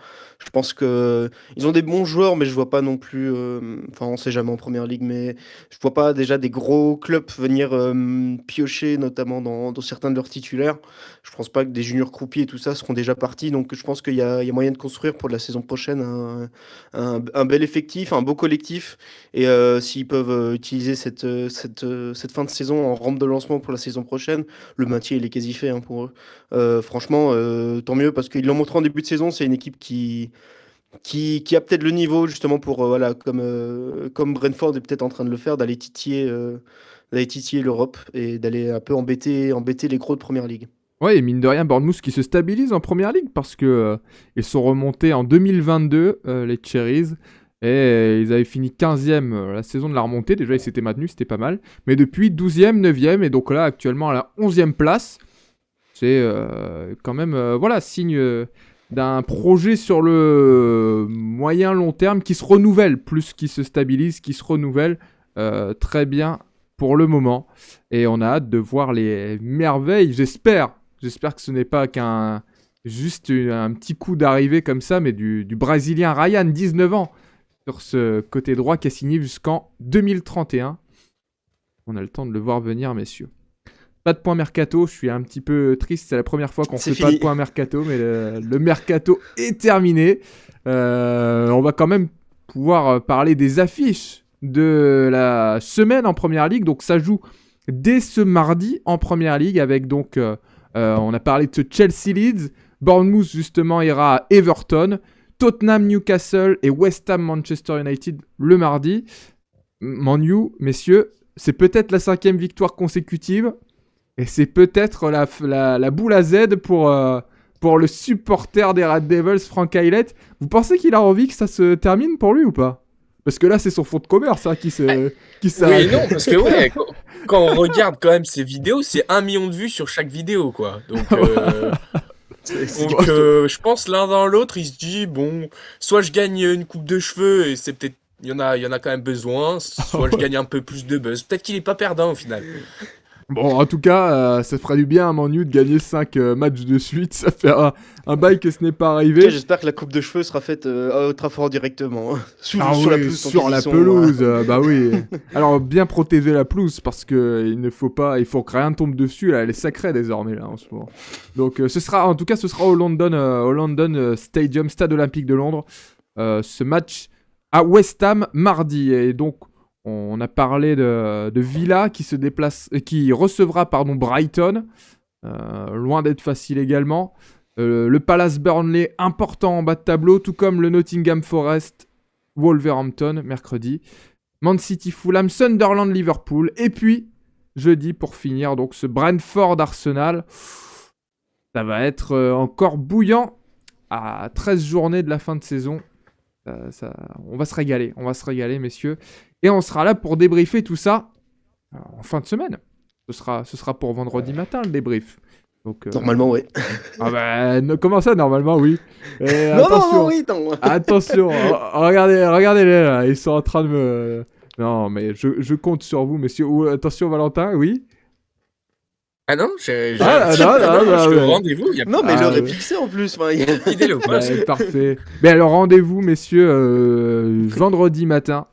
C: Je pense que ils ont des bons joueurs, mais je vois pas non plus. Enfin, on sait jamais en première ligue, mais je vois pas déjà des gros clubs venir piocher, notamment dans certains de leurs titulaires. Je pense pas que des juniors croupiers et tout ça seront déjà partis. Donc, je pense qu'il y a moyen de construire pour la saison prochaine un bel effectif, un beau collectif. Et s'ils peuvent utiliser cette fin de saison en rampe de lancement pour la saison prochaine, le maintien il est quasi fait pour eux. Franchement, tant mieux parce qu'ils l'ont montré en début de saison. C'est une équipe qui a peut-être le niveau justement pour comme Brentford est peut-être en train de le faire, d'aller titiller l'Europe et d'aller un peu embêter les gros de première ligue.
A: Ouais, et mine de rien, Bournemouth qui se stabilise en première ligue parce que ils sont remontés en 2022, les Cherries. Et ils avaient fini 15e la saison de la remontée. Déjà, ils s'étaient maintenus, c'était pas mal. Mais depuis 12e, 9e, et donc là, actuellement à la 11e place. C'est quand même, signe d'un projet sur le moyen long terme qui se renouvelle, plus qui se stabilise, qui se renouvelle très bien pour le moment. Et on a hâte de voir les merveilles, j'espère que ce n'est pas juste un petit coup d'arrivée comme ça, mais du Brésilien Ryan, 19 ans, sur ce côté droit qui a signé jusqu'en 2031. On a le temps de le voir venir, messieurs. Pas de point mercato, je suis un petit peu triste, c'est la première fois qu'on fait pas de point mercato, mais le mercato est terminé. On va quand même pouvoir parler des affiches de la semaine en Première Ligue, donc ça joue dès ce mardi en Première Ligue avec on a parlé de ce Chelsea Leeds, Bournemouth justement ira à Everton, Tottenham, Newcastle et West Ham, Manchester United le mardi. Man U, messieurs, c'est peut-être la 5e victoire consécutive et c'est peut-être la boule à Z pour le supporter des Red Devils, Frank Aylett. Vous pensez qu'il a envie que ça se termine pour lui ou pas? Parce que là, c'est son fonds de commerce qui s'arrête.
B: Oui, non, parce que quand on regarde quand même ses vidéos, c'est 1 million de vues sur chaque vidéo, quoi. Donc, je pense l'un dans l'autre, il se dit, bon, soit je gagne une coupe de cheveux et c'est peut-être, il y en a quand même besoin, soit je gagne un peu plus de buzz. Peut-être qu'il est pas perdant au final.
A: Bon, en tout cas, ça ferait du bien à Man U de gagner 5 matchs de suite. Ça fait un bail que ce n'est pas arrivé.
C: Okay, j'espère que la coupe de cheveux sera faite à Trafford directement. Sur la pelouse.
A: Sur la pelouse, bah oui. Alors, bien protéger la pelouse parce que il faut que rien tombe dessus. Là, elle est sacrée désormais là en ce moment. Donc, ce sera au London Stadium, Stade Olympique de Londres. Ce match à West Ham mardi. Et donc, on a parlé de Villa qui recevra Brighton. Loin d'être facile également. Le Palace Burnley, important en bas de tableau, tout comme le Nottingham Forest, Wolverhampton, mercredi. Man City, Fulham, Sunderland, Liverpool. Et puis, jeudi, pour finir, donc ce Brentford Arsenal. Ça va être encore bouillant à 13 journées de la fin de saison. On va se régaler, messieurs. Et on sera là pour débriefer tout ça en fin de semaine. Ce sera pour vendredi matin, le débrief. Donc,
C: normalement, oui.
A: Ah bah, comment ça, normalement, oui. Et
C: non, oui, non.
A: Attention, regardez-les, là. Ils sont en train de me... Non, mais je compte sur vous, messieurs. Attention, Valentin, oui.
B: Ah non, je suis au rendez-vous.
C: Non, mais l'heure est fixée en plus.
B: Fidèle au poste.
A: Parfait. Mais alors, rendez-vous, messieurs, vendredi matin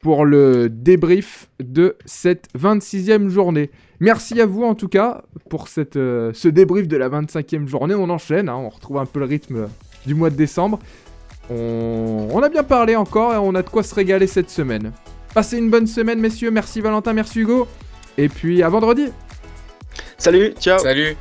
A: pour le débrief de cette 26e journée. Merci à vous, en tout cas, pour ce débrief de la 25e journée. On enchaîne, on retrouve un peu le rythme du mois de décembre. On a bien parlé encore et on a de quoi se régaler cette semaine. Passez une bonne semaine, messieurs. Merci Valentin, merci Hugo. Et puis, à vendredi.
C: Salut, ciao.
B: Salut.